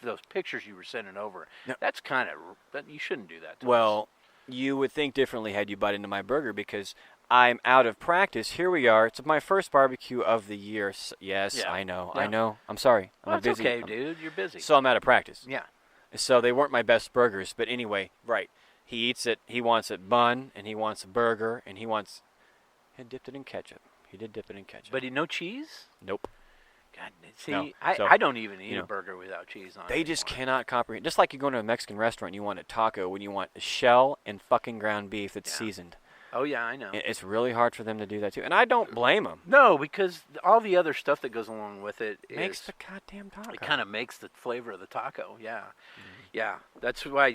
those pictures you were sending over. No. That's kind of you shouldn't do that. To Well, us. you would think differently had you bite into my burger because I'm out of practice. Here we are. It's my first barbecue of the year. Yes, Yeah. I know. Yeah. I know. I'm sorry. Well, I'm it's busy. okay, dude. You're busy. So I'm out of practice. Yeah. So they weren't my best burgers. But anyway, right. He eats it. He wants it bun, and he wants a burger, and he dipped it in ketchup. He did dip it in ketchup. But no cheese? Nope. God, see, No. I, So, I don't even eat you know, a burger without cheese on it. They just anymore. cannot comprehend. Just like you go to a Mexican restaurant and you want a taco when you want a shell and fucking ground beef that's Yeah. seasoned. Oh, yeah, I know. It's really hard for them to do that too. And I don't blame them. No, because all the other stuff that goes along with it Makes is, the goddamn taco. it kind of makes the flavor of the taco. Yeah. Yeah. That's why,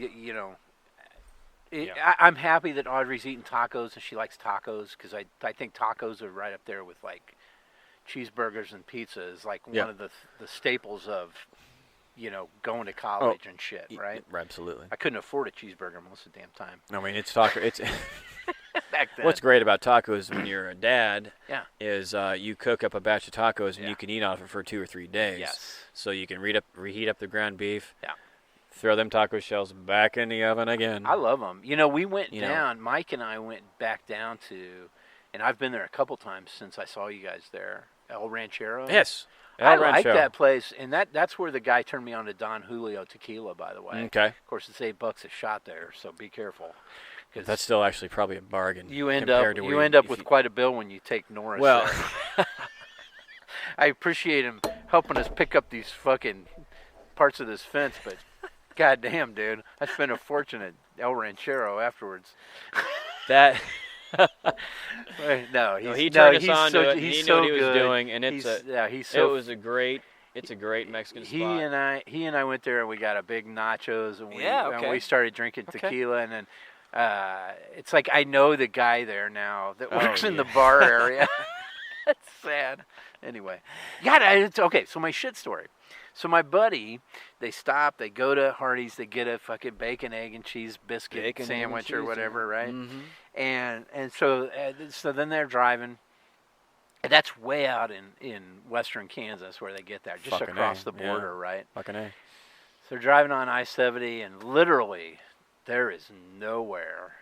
Yeah. I'm happy that Audrey's eating tacos and she likes tacos because I think tacos are right up there with like cheeseburgers and pizza is like Yeah. one of the staples of, going to college and shit, right? Absolutely. I couldn't afford a cheeseburger most of the damn time. I mean, it's taco. It's Back then. what's great about tacos when you're a dad Yeah. is you cook up a batch of tacos and Yeah. you can eat off it for 2 or 3 days. Yes. So you can reheat up the ground beef. Yeah. Throw them taco shells back in the oven again. I love them. We went You know. down. Mike and I went back down to, and I've been there a couple times since I saw you guys there. El Ranchero. Yes. I El like Rancho. that place, and that's where the guy turned me on to Don Julio tequila. By the way, Okay. of course it's $8 a shot there, so be careful. 'Cause That's still actually probably a bargain. you end compared up to you where end up if with you- quite a bill when you take Norris. Well, there. I appreciate him helping us pick up these fucking parts of this fence, but goddamn, dude, I spent a fortune at El Ranchero afterwards. that No, he turned us on so, to it. And he's he knew so what he was good. doing, and it's he's so. it's a great Mexican He spot. and I went there and we got a big nachos and Yeah, okay. and we started drinking Okay. tequila and then it's like I know the guy there now that Oh, works in yeah. the bar area. That's sad. Anyway, it's okay. So my shit story. So my buddy, they stop, they go to Hardee's, they get a fucking bacon, egg, and cheese biscuit Bacon, egg, and sandwich or cheese, whatever, right? Mhm. And so then they're driving. And that's way out in western Kansas where they get that, just Fucking across A, the yeah. border, right? Fucking A. So they're driving on I-70, and literally there is nowhere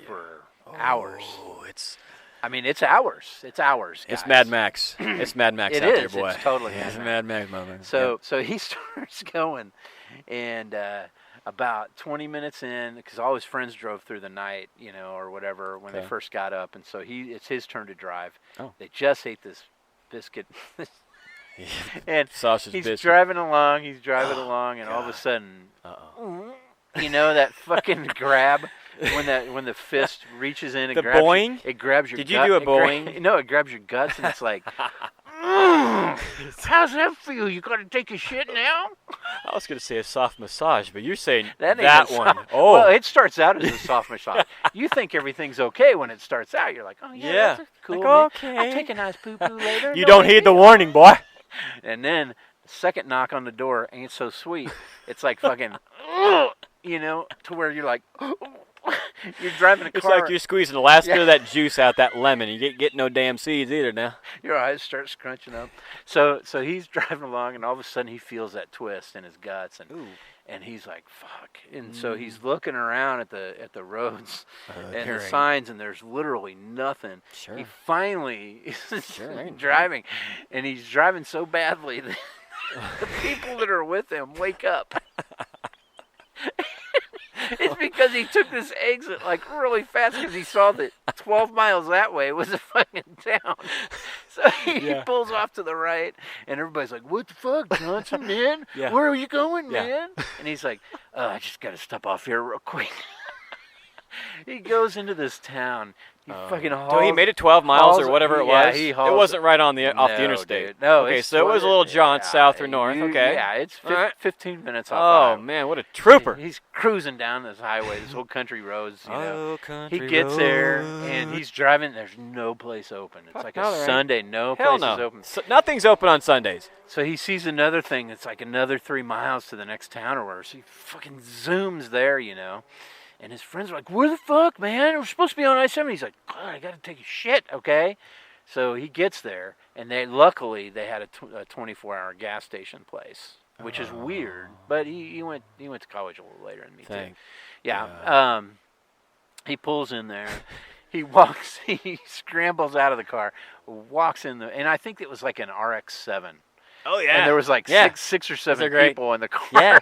for hours. Oh, it's I mean, it's hours. It's hours, guys. it's Mad Max. It's Mad Max It out is. there, boy. It's totally Yeah, Mad it's Max. Mad Max moment. So he starts going, and about 20 minutes in, because all his friends drove through the night, or whatever when they Okay. first got up, and so it's his turn to drive. Oh. They just ate this biscuit, Yeah. and Sausage he's biscuit. driving along, and all of a God. sudden, Uh-oh. that fucking grab when the fist reaches in and The grabs boing? You, it grabs your Did you gut. do a It boing? No, it grabs your guts, and it's like, how's that feel? You got to take a shit now? I was going to say a soft massage, but you're saying That that, ain't a one. soft- Oh, Well, it starts out as a soft massage. You think everything's okay when it starts out. You're like, oh, yeah, Yeah. that's cool. Like, man. okay. I'll take a nice poo-poo later. you no don't big heed the deal." warning, boy. And then the second knock on the door ain't so sweet. It's like fucking, to where you're like, you're driving a It's car. like you're squeezing the last bit Yeah. of that juice out that lemon. You get no damn seeds either now. Your eyes start scrunching up. So he's driving along, and all of a sudden he feels that twist in his guts, and he's like, "Fuck!" And so he's looking around at the roads and the hearing. signs, and there's literally nothing. Sure. He finally is Sure, ain't driving, and he's driving so badly that the people that are with him wake up. It's because he took this exit like really fast because he saw that 12 miles that way was a fucking town. So he Yeah. pulls off to the right, and everybody's like, "What the fuck, Johnson, man? Yeah. Where are you going, Yeah. man?" And he's like, "I just got to stop off here real quick." He goes into this town. He fucking hauls. So he made it 12 miles or whatever it was. Yeah, he hauls. It wasn't right on the off the interstate. Dude. No. Okay, so it was a little jaunt south or north. Okay. Yeah, it's 15 minutes off. Oh man, what a trooper! He's cruising down this highway, this old country roads. You know. Country He gets there road. and he's driving. There's no place open. It's like no, a there ain't. Sunday. No Hell place is no. open. So, nothing's open on Sundays. So he sees another thing that's like another 3 miles to the next town or whatever. So he fucking zooms there, you know. And his friends are like, where the fuck, man? We're supposed to be on I-70. He's like, God, I got to take a shit, okay? So he gets there, and luckily they had a 24-hour gas station place, which is weird. But he went to college a little later than me, too. Yeah. He pulls in there. He scrambles out of the car, walks in and I think it was like an RX-7. Oh yeah. And there was like six or seven people in the car.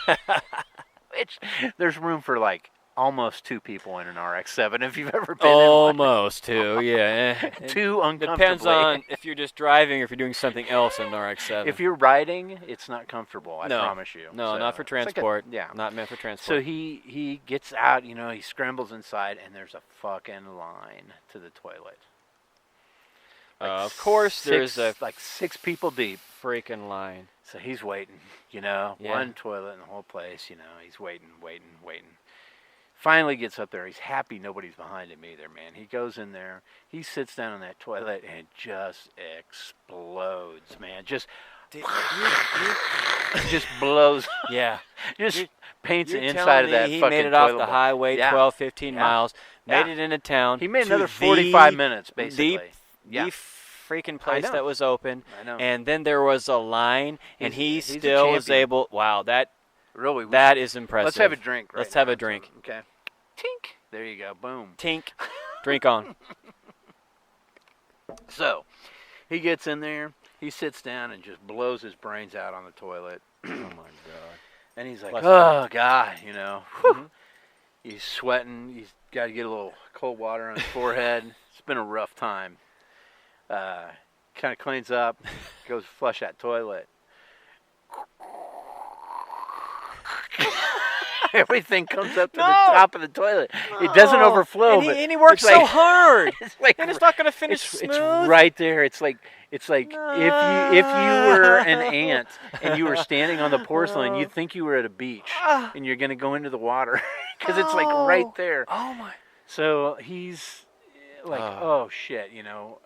Yeah. Which there's room for like almost 2 people in an RX-7 if you've ever been in Almost 2, yeah. 2 uncomfortably. Depends on if you're just driving or if you're doing something else in an RX-7. If you're riding, it's not comfortable, I promise you. No, So, not for it's like transport. yeah. Not meant for transport. So he gets out, you know, he scrambles inside, and there's a fucking line to the toilet. Of course, there's like 6 people deep. freaking line. So he's waiting, you know, Yeah. one toilet in the whole place, you know, he's waiting. Finally gets up there. He's happy nobody's behind him either, man. He goes in there. He sits down on that toilet and it just explodes, man. Just blows. Yeah. Just paints the You're inside of telling that me fucking he made it toilet off the bowl. highway, Yeah. 12, 15 miles, made Yeah. it into town. He made to another 45 minutes, basically. The freaking place that was open. I know. And then there was a line, and He's he a still was champion. able. Wow, that Really, is impressive. let's have a drink. Let's have a drink. Okay. Tink. There you go. Boom. Tink. Drink on. So, he gets in there. He sits down and just blows his brains out on the toilet. Oh my God. And he's like, Bless oh, God, you know. Whew. He's sweating. He's got to get a little cold water on his forehead. It's been a rough time. Kind of cleans up, goes to flush that toilet. Everything comes up to the top of the toilet. It doesn't overflow. And he works so hard. It's like, and it's not going to finish smooth. It's right there. It's like if you were an ant and you were standing on the porcelain, you'd think you were at a beach and you're going to go into the water because it's like right there. Oh my! So he's like, oh shit, you know,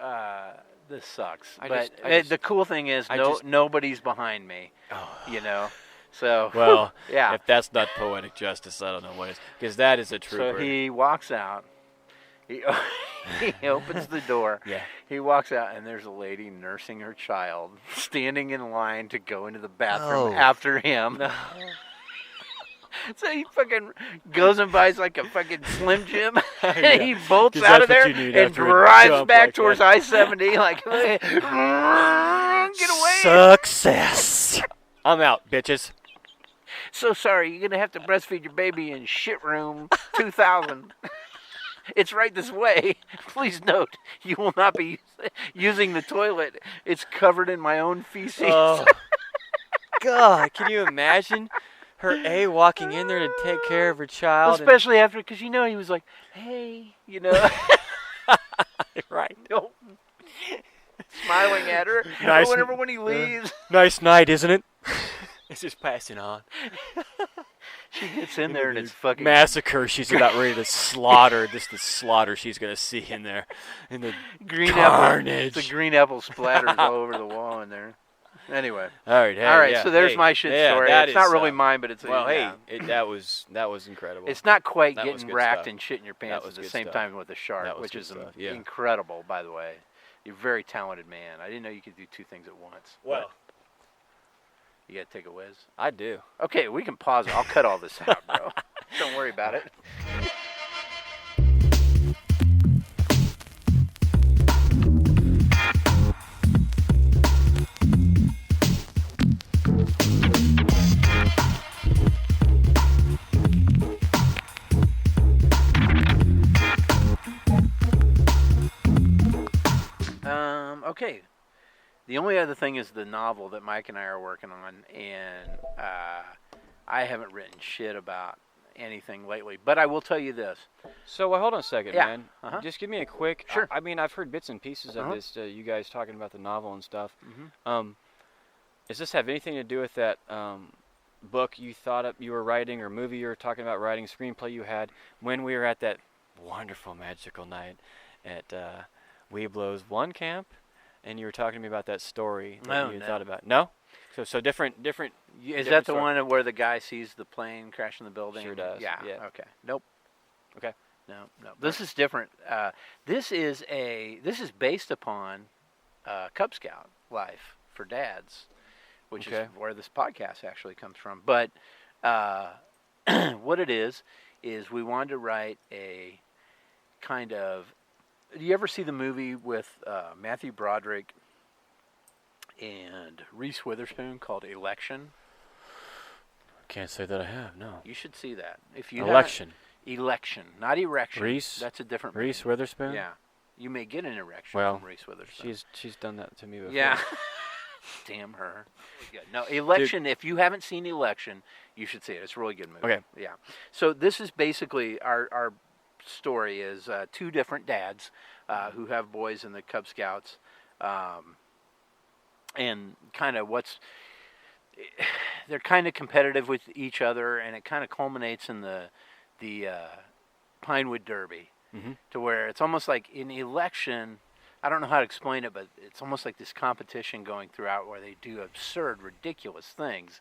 this sucks. The cool thing is nobody's behind me, you know. So well, yeah. If that's not poetic justice, I don't know what is, because that is a trooper. So he walks out. He opens the door. Yeah. He walks out, and there's a lady nursing her child, standing in line to go into the bathroom after him. No. So he fucking goes and buys like a fucking Slim Jim, and he bolts out of there and drives back towards I-70 like, get away. Success. I'm out, bitches. So sorry, you're going to have to breastfeed your baby in shit room 2000. It's right this way. Please note, you will not be using the toilet. It's covered in my own feces. Oh, God, can you imagine her walking in there to take care of her child? Especially after, because you know he was like, hey, you know. Right. Smiling at her. Nice. Whenever when he leaves. Nice night, isn't it? It's just passing on. She gets in there and it's fucking massacre. She's about ready to slaughter. The slaughter she's gonna see in there, in the green carnage. Apple. The green apple splatters all over the wall in there. Anyway. All right. Hey, all right. Yeah, so there's my shit story. It's not really mine, but it's that was incredible. It's not quite getting racked and shit in your pants at the same time with a shark, which is incredible, by the way. You're a very talented man. I didn't know you could do 2 things at once. Well. You got to take a whiz? I do. Okay, we can pause it. I'll cut all this out, bro. Don't worry about it. Okay. The only other thing is the novel that Mike and I are working on, and I haven't written shit about anything lately. But I will tell you this. So hold on a second, Yeah. man. Uh-huh. Just give me a quick. Sure. I mean, I've heard bits and pieces of Uh-huh. this. You guys talking about the novel and stuff. Mm-hmm. Does this have anything to do with that book you thought up you were writing, or movie you were talking about writing, screenplay you had when we were at that wonderful magical night at Weeblo's One Camp, and you were talking to me about that story that you thought about? No. So different. Is different that the story. one where the guy sees the plane crash in the building? Sure does. Yeah. Yeah. Okay. Nope. Okay. No. This is different. This is based upon Cub Scout life for dads, which is where this podcast actually comes from. But what it is we wanted to write a kind of. Do you ever see the movie with Matthew Broderick and Reese Witherspoon called Election? Can't say that I have. No. You should see that. If you Election. Election, not erection. Reese. That's a different. Reese movie. Witherspoon. Yeah, you may get an erection Well, from Reese Witherspoon. She's done that to me before. Yeah. Damn her. Good. No, Election. If you haven't seen Election, you should see it. It's a really good movie. Okay. Yeah. So this is basically our story is two different dads who have boys in the Cub Scouts, and kind of they're kind of competitive with each other, and it kind of culminates in the Pinewood Derby, to where it's almost like in Election. I don't know how to explain it, but it's almost like this competition going throughout where they do absurd, ridiculous things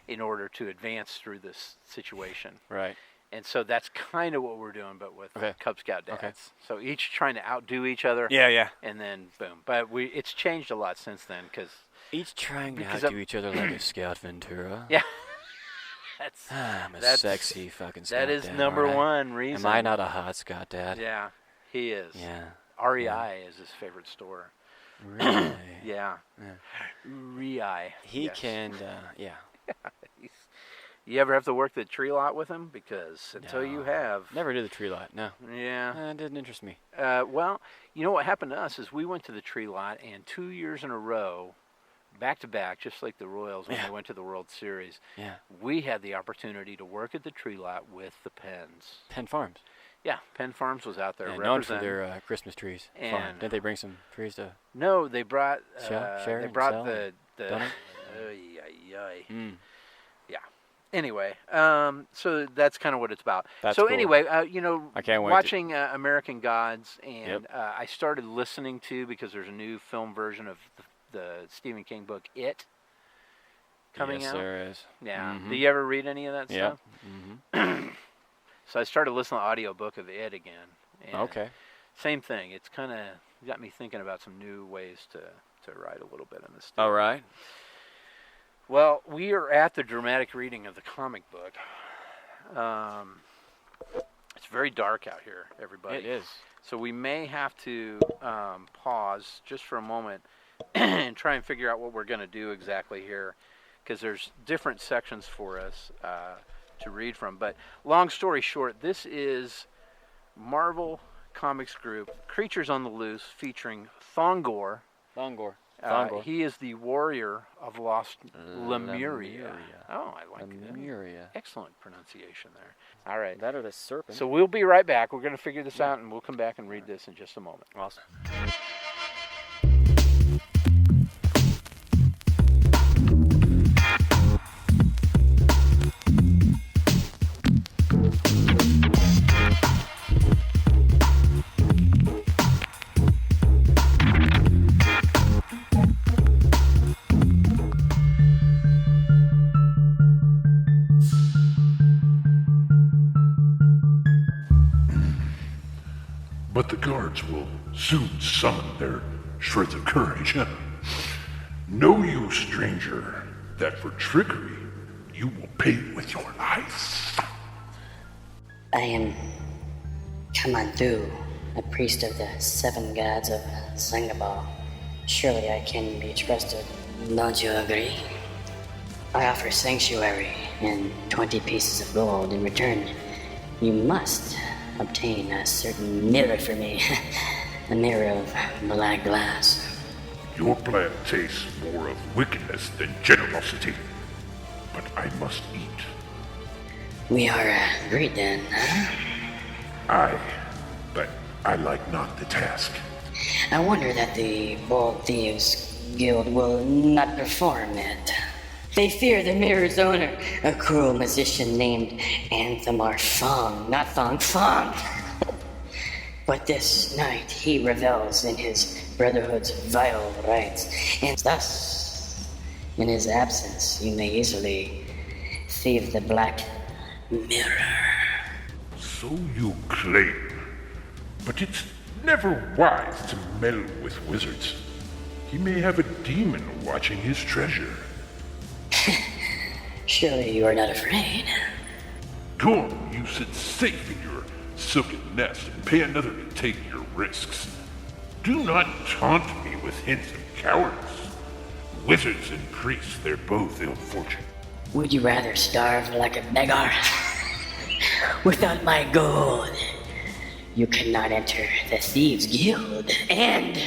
in order to advance through this situation. Right. And so that's kind of what we're doing, but with Cub Scout dads. Okay. So each trying to outdo each other. Yeah. And then boom. But it's changed a lot since then because Each trying to Because outdo each other like a Scout Ventura. yeah, I'm a that's- sexy fucking Scout that is dad, number alright? one reason. Am I not a hot Scout dad? Yeah, he is. Yeah. REI is his favorite store. Really? Yeah. REI. He yes. can. Yeah. You ever have to work the tree lot with him? Because until you have, Never did the tree lot. No. yeah. It didn't interest me. Well, you know what happened to us is we went to the tree lot, and 2 years in a row, back to back, just like the Royals when they went to the World Series, we had the opportunity to work at the tree lot with the Penns. Penn Farms. Yeah, Penn Farms was out there Known for representing. their Christmas trees. Farm. And- Didn't they bring some trees to? No, they brought Share they and brought sell the donate? Yeah. Anyway, so that's kind of what it's about. That's so cool. anyway, I can't wait. watching American Gods, and I started listening to because there's a new film version of the Stephen King book It coming yes, out. there is. Yeah. Do you ever read any of that stuff? So I started listening to the audiobook of It again. And Okay. Same thing. It's kind of got me thinking about some new ways to write a little bit in this stuff. All right. Well, we are at the dramatic reading of the comic book. It's very dark out here, everybody. It is. So we may have to pause just for a moment and try and figure out what we're going to do exactly here, because there's different sections for us to read from. But long story short, this is Marvel Comics Group, Creatures on the Loose, featuring Thongor. Thongor. He is the warrior of Lost Lemuria. Oh, I like that. Lemuria. Excellent pronunciation there. All right. That or the serpent. So we'll be right back. We're going to figure this out, and we'll come back and read this in just a moment. Awesome. But the guards will soon summon their shreds of courage. Know you, stranger, that for trickery you will pay with your life. I am Kamandu, a priest of the seven gods of Zangabal. Surely I can be trusted. Don't you agree? I offer sanctuary and 20 pieces of gold in return. You must obtain a certain mirror for me. A mirror of black glass. Your plan tastes more of wickedness than generosity. But I must eat. We are agreed then, huh? Aye, but I like not the task. I wonder that the Bold Thieves Guild will not perform it. They fear the mirror's owner, a cruel musician named Anthamar Fong, not Thong Fong. But this night he revels in his brotherhood's vile rites, and thus, in his absence, you may easily thieve the black mirror. So you claim. But it's never wise to meddle with wizards. He may have a demon watching his treasure. Surely you are not afraid. Go on, you sit safe in your silken nest and pay another to take your risks. Do not taunt me with hints of cowardice. Wizards and priests, they're both ill fortune. Would you rather starve like a beggar? Without my gold, you cannot enter the Thieves Guild, and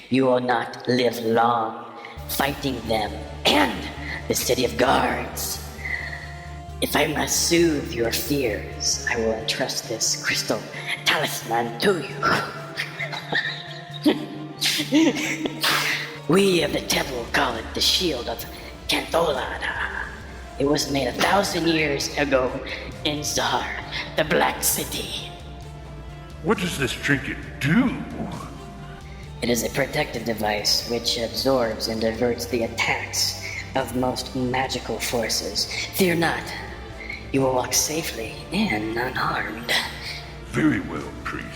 you will not live long fighting them and the city of guards. If I must soothe your fears, I will entrust this crystal talisman to you. We of the temple call it the Shield of Cantolada. It was made 1,000 years ago in Zar, the Black City. What does this trinket do? It is a protective device which absorbs and diverts the attacks of most magical forces. Fear not. You will walk safely and unharmed. Very well, priest.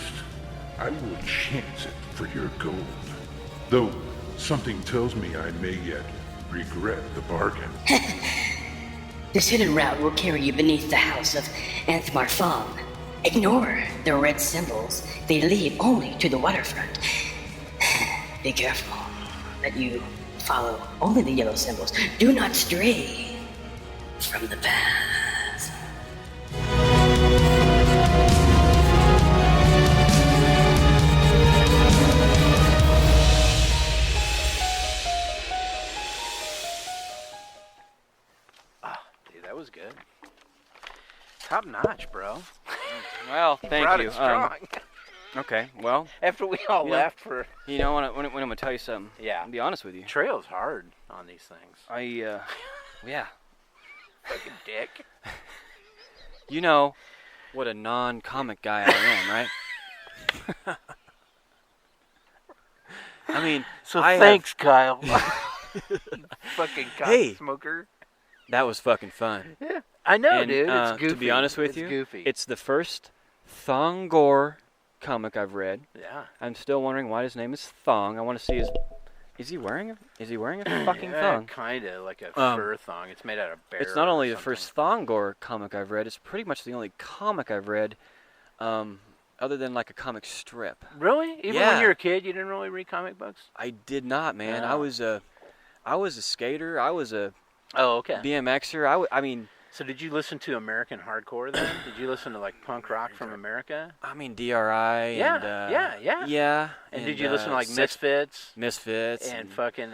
I will chance it for your gold. Though something tells me I may yet regret the bargain. This hidden route will carry you beneath the house of Anthmar Fong. Ignore the red symbols. They lead only to the waterfront. Be careful that you follow only the yellow symbols. Do not stray from the path. Dude, that was good. Top notch, bro. Well, thank Brought you. it strong. Okay, well, After we all you know, laughed for... you know, when I'm going to tell you something, Yeah. I'll be honest with you. Trail's hard on these things. Yeah. Fucking dick. You know what a non-comic guy I am, right? I mean, So I have- thanks, Kyle. You fucking cock Hey. smoker. that was fucking fun. Yeah, I know, And, dude. It's goofy. To be honest with it's you, goofy. it's the first Thongor comic I've read. Yeah. I'm still wondering why his name is Thong. I want to see his. Is he wearing a fucking Yeah, thong? kind of like a Um, fur thong. It's made out of bear. It's not or only the something. first Thongor comic I've read. It's pretty much the only comic I've read, other than like a comic strip. Really? Even Yeah. when you were a kid, you didn't really read comic books? I did not, man. No. I was a skater. I was a Oh, okay. BMXer. I mean, So did you listen to American hardcore then? Did you listen to like punk rock from America? DRI. Yeah, and, yeah. Yeah. And did you listen to like Misfits? Misfits And fucking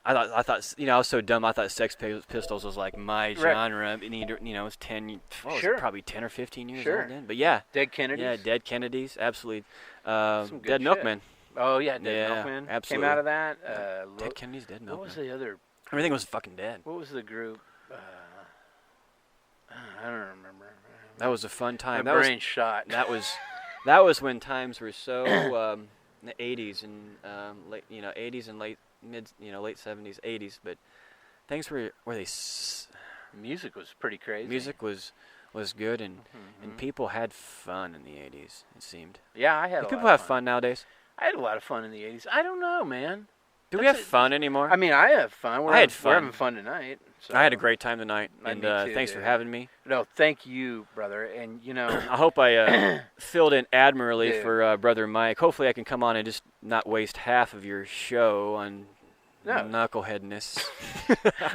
I thought I was so dumb. I thought Sex Pistols was like my Right. genre. And it was 10. What was Sure. it, probably 10 or 15 years Sure. old then. But yeah, Dead Kennedys? yeah, Dead Kennedys, absolutely. Some good Dead shit. Milkman. Oh yeah, Dead Yeah, Milkman came absolutely. out of that. Dead Kennedys, Dead what Milkman. was the other? Everything was fucking dead. What was the group? I don't remember. That was a fun time. My brain shot. That was when times were so in the 80s and late 80s and late 70s, 80s, but things were Music was pretty crazy. music was good and people had fun in the 80s, it seemed. Yeah, I had. Do a people lot have of fun nowadays? I had a lot of fun in the '80s. I don't know, man. Do we have fun anymore? I mean, I have fun. I had We're fun. having fun tonight. So. I had a great time tonight, and Me too, thanks for dude. having me. No, thank you, brother. And I hope I filled in admirably Dude. for Brother Mike. Hopefully I can come on and just not waste half of your show on No. knuckleheadness.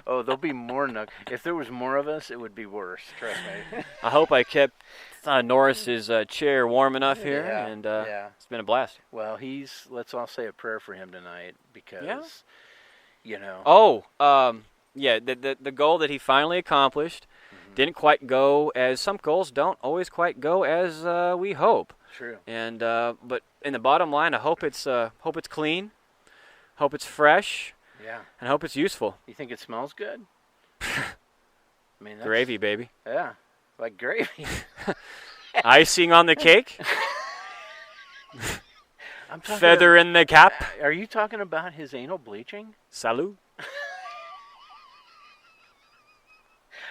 oh, there'll be more. If there was more of us, it would be worse. Trust me. I hope I kept Norris's chair warm enough here, Yeah, and yeah. it's been a blast. Well, let's all say a prayer for him tonight because, Oh, yeah, the goal that he finally accomplished, Didn't quite go as some goals don't always quite go as we hope. True. And but in the bottom line, I hope it's clean, hope it's fresh, Yeah. and hope it's useful. You think it smells good? I mean, that's, Gravy, baby. Yeah, like gravy. Icing on the cake. I'm talking Feather in the cap. Are you talking about his anal bleaching? Salud.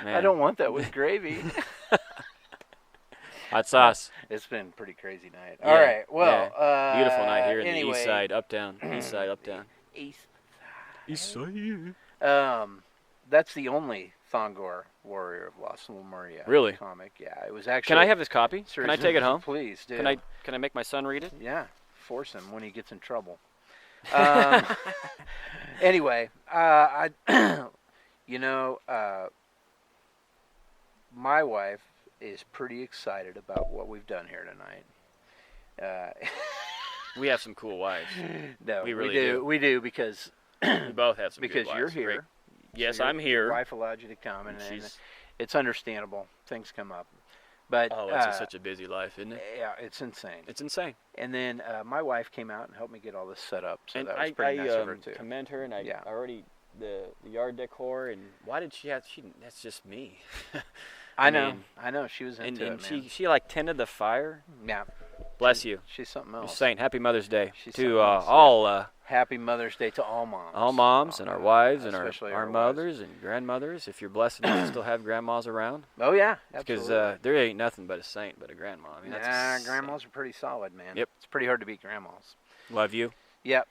I don't want that with gravy. Hot sauce. It's been a pretty crazy night. Yeah, All right. Well, yeah. Beautiful night here in anyway, the east side, uptown. East side, uptown. East. East side. That's the only Thongor Warrior of Las Lemuria Really? comic. Yeah, it was actually. Can I have this copy? Can I take it home? Please do. Can I make my son read it? Yeah, force him when he gets in trouble. Anyway, my wife is pretty excited about what we've done here tonight. We have some cool wives. No, We really do. do. We do because We both have some good because you're wives. here. Great. Yes, So your I'm here. Wife allowed you to come, and She's it's understandable. Things come up, but it's such a busy life, isn't it? yeah, it's insane. It's insane. And then my wife came out and helped me get all this set up, so And that was pretty nice of her too. commend her, and I Yeah. already the yard decor, and why did she have? That's just me. I know, mean, I know. She was into and it, man. she like tended the fire. Yeah, Bless you. she's something Just else. saying, Happy Mother's Day She's to something else, yeah. all Happy Mother's Day to all moms. all moms and our wives and especially our wives. mothers and grandmothers. If you're blessed enough to still have grandmas around, Oh yeah, because absolutely. there ain't nothing but a saint but a grandma. I mean, that's Nah, a grandmas are pretty solid, man. Yep. It's pretty hard to beat grandmas. saint. Love you. Yep,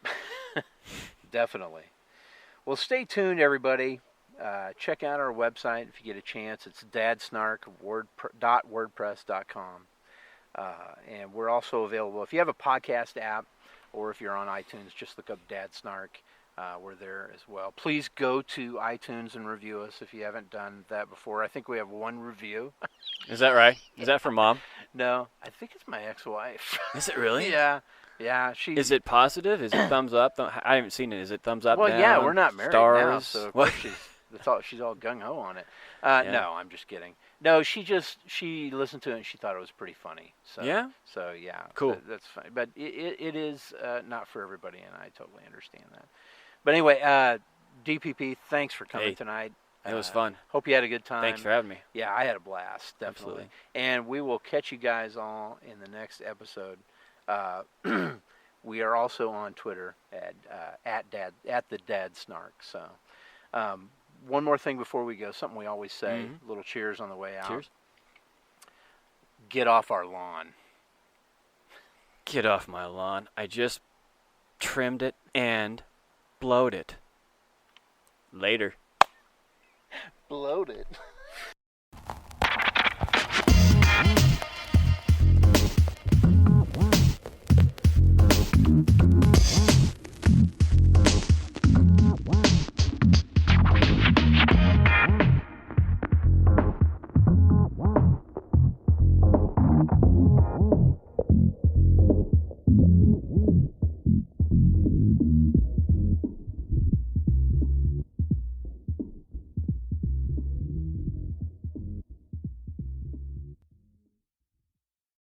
definitely. Well, stay tuned, everybody. Check out our website if you get a chance. It's dadsnark.wordpress.com. And we're also available. If you have a podcast app or if you're on iTunes, just look up Dad Snark. We're there as well. Please go to iTunes and review us if you haven't done that before. I think we have one review. Is that right? Is that for mom? No, I think it's my ex-wife. Is it really? Yeah. She. Is it positive? Is it thumbs up? I haven't seen it. Is it thumbs up? Well, down, yeah, we're not married stars? now, so of What? course she's all gung ho on it. Yeah. No, I'm just kidding. No, she listened to it and she thought it was pretty funny. So Yeah? So yeah, Cool. That's fine, but it is not for everybody, and I totally understand that. But anyway, DPP, thanks for coming Hey, tonight. It was fun. Hope you had a good time. Thanks for having me. Yeah, I had a blast, definitely. Absolutely. And we will catch you guys all in the next episode. We are also on Twitter at the Dad Snark. So, one more thing before we go, something we always say, Mhm. little cheers on the way out. Cheers. Get off our lawn. Get off my lawn. I just trimmed it and blowed it. Later. Bloated.